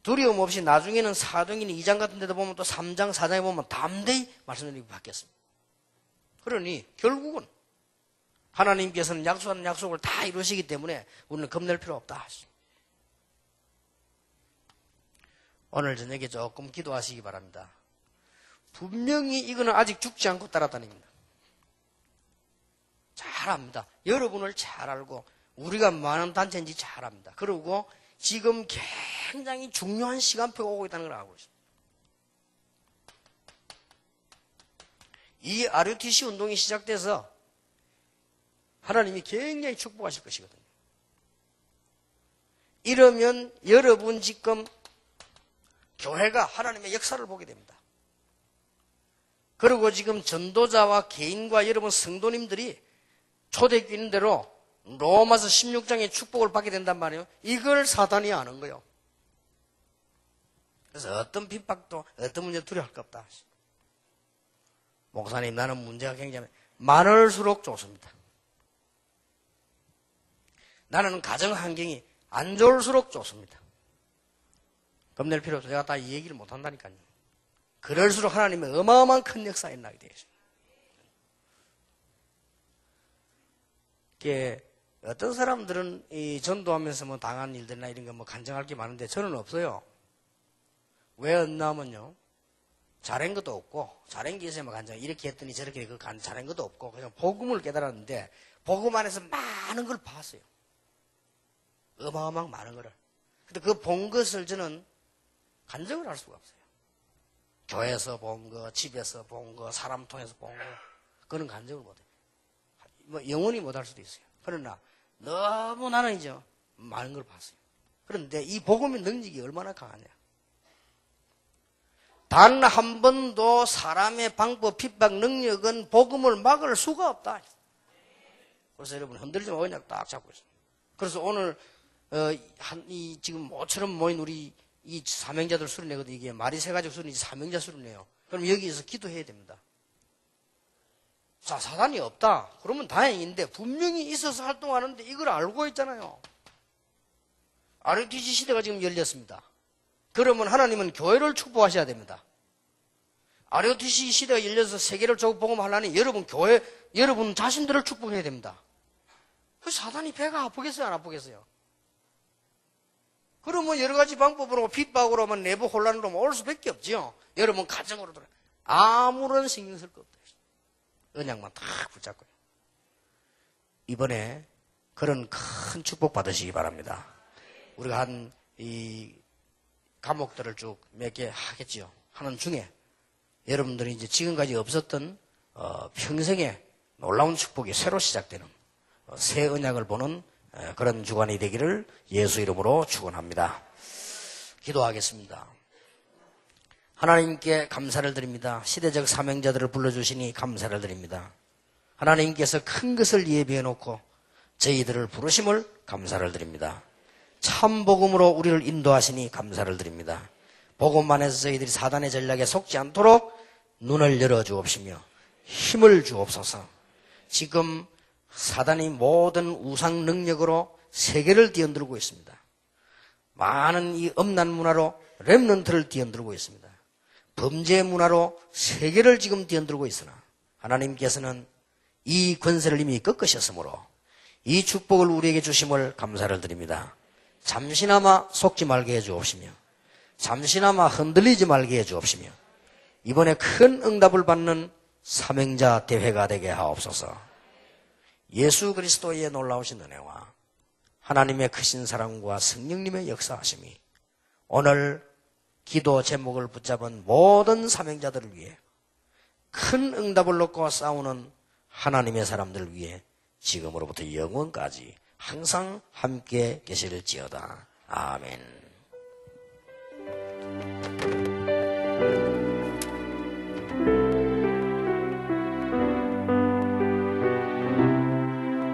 두려움 없이 나중에는 사도행전 2장 같은 데도 보면 또 3장, 4장에 보면 담대히 말씀드리고 바뀌었습니다. 그러니 결국은 하나님께서는 약속하는 약속을 다 이루시기 때문에 우리는 겁낼 필요 없다. 오늘 저녁에 조금 기도하시기 바랍니다. 분명히 이거는 아직 죽지 않고 따라다닙니다. 잘 압니다. 여러분을 잘 알고 우리가 많은 단체인지 잘 압니다. 그리고 지금 굉장히 중요한 시간표가 오고 있다는 걸 알고 있습니다. 이 RUTC 운동이 시작돼서 하나님이 굉장히 축복하실 것이거든요. 이러면 여러분 지금 교회가 하나님의 역사를 보게 됩니다. 그리고 지금 전도자와 개인과 여러분 성도님들이 초대교인대로 로마서 16장의 축복을 받게 된단 말이에요. 이걸 사단이 아는 거예요. 그래서 어떤 핍박도 어떤 문제도 두려워할 거 없다. 목사님, 나는 문제가 굉장히 많을수록 좋습니다. 나는 가정 환경이 안 좋을수록 좋습니다. 겁낼 필요 없어. 제가 다 이 얘기를 못 한다니까요. 그럴수록 하나님의 어마어마한 큰 역사에 나게 되어 있습니다. 이게 어떤 사람들은 이 전도하면서 뭐 당한 일들이나 이런 거 뭐 간증할 게 많은데 저는 없어요. 왜 없냐면요. 잘한 것도 없고, 잘한 게 있어야 간증, 이렇게 했더니 저렇게 잘한 것도 없고, 그냥 복음을 깨달았는데, 복음 안에서 많은 걸 봤어요. 어마어마한 많은 거를. 근데 그 본 것을 저는 간증을 할 수가 없어요. 교회에서 본 거, 집에서 본 거, 사람 통해서 본 거, 그거는 간증을 못해요. 뭐 영원히 못할 수도 있어요. 그러나 너무 나는 이제 많은 걸 봤어요. 그런데 이 복음의 능력이 얼마나 강하냐. 단 한 번도 사람의 방법, 핍박 능력은 복음을 막을 수가 없다. 그래서 여러분 흔들지 말고 그냥 딱 잡고 있어요. 그래서 오늘 지금 모처럼 모인 우리 이 사명자들 수를 내거든요. 이게 말이 세 가지 수는 사명자 수를 내요. 그럼 여기에서 기도해야 됩니다. 자, 사단이 없다. 그러면 다행인데 분명히 있어서 활동하는데 이걸 알고 있잖아요. RUTC 시대가 지금 열렸습니다. 그러면 하나님은 교회를 축복하셔야 됩니다. RUTC 시대가 열려서 세계를 복음하려니 여러분 교회, 여러분 자신들을 축복해야 됩니다. 그 사단이 배가 아프겠어요, 안 아프겠어요? 그러면 여러 가지 방법으로 핍박으로 하면 내부 혼란으로 올 수밖에 없지요. 여러분 가정으로 들어 아무런 신경 쓸 거 없다. 언약만 딱 붙잡고요. 이번에 그런 큰 축복 받으시기 바랍니다. 우리가 한 이 과목들을 쭉 몇 개 하겠지요. 하는 중에 여러분들이 이제 지금까지 없었던 평생에 놀라운 축복이 새로 시작되는 새 언약을 보는 그런 주간이 되기를 예수 이름으로 축원합니다. 기도하겠습니다. 하나님께 감사를 드립니다. 시대적 사명자들을 불러주시니 감사를 드립니다. 하나님께서 큰 것을 예비해 놓고 저희들을 부르심을 감사를 드립니다. 참 복음으로 우리를 인도하시니 감사를 드립니다. 복음 안에서 저희들이 사단의 전략에 속지 않도록 눈을 열어 주옵시며 힘을 주옵소서. 지금 사단이 모든 우상 능력으로 세계를 뒤흔들고 있습니다. 많은 이 음란 문화로 렘넌트를 뒤흔들고 있습니다. 범죄 문화로 세계를 지금 뒤흔들고 있으나 하나님께서는 이 권세를 이미 꺾으셨으므로 이 축복을 우리에게 주심을 감사를 드립니다. 잠시나마 속지 말게 해 주옵시며 잠시나마 흔들리지 말게 해 주옵시며 이번에 큰 응답을 받는 사명자 대회가 되게 하옵소서. 예수 그리스도의 놀라우신 은혜와 하나님의 크신 사랑과 성령님의 역사하심이 오늘 기도 제목을 붙잡은 모든 사명자들을 위해 큰 응답을 놓고 싸우는 하나님의 사람들을 위해 지금으로부터 영원까지 항상 함께 계실지어다. 아멘.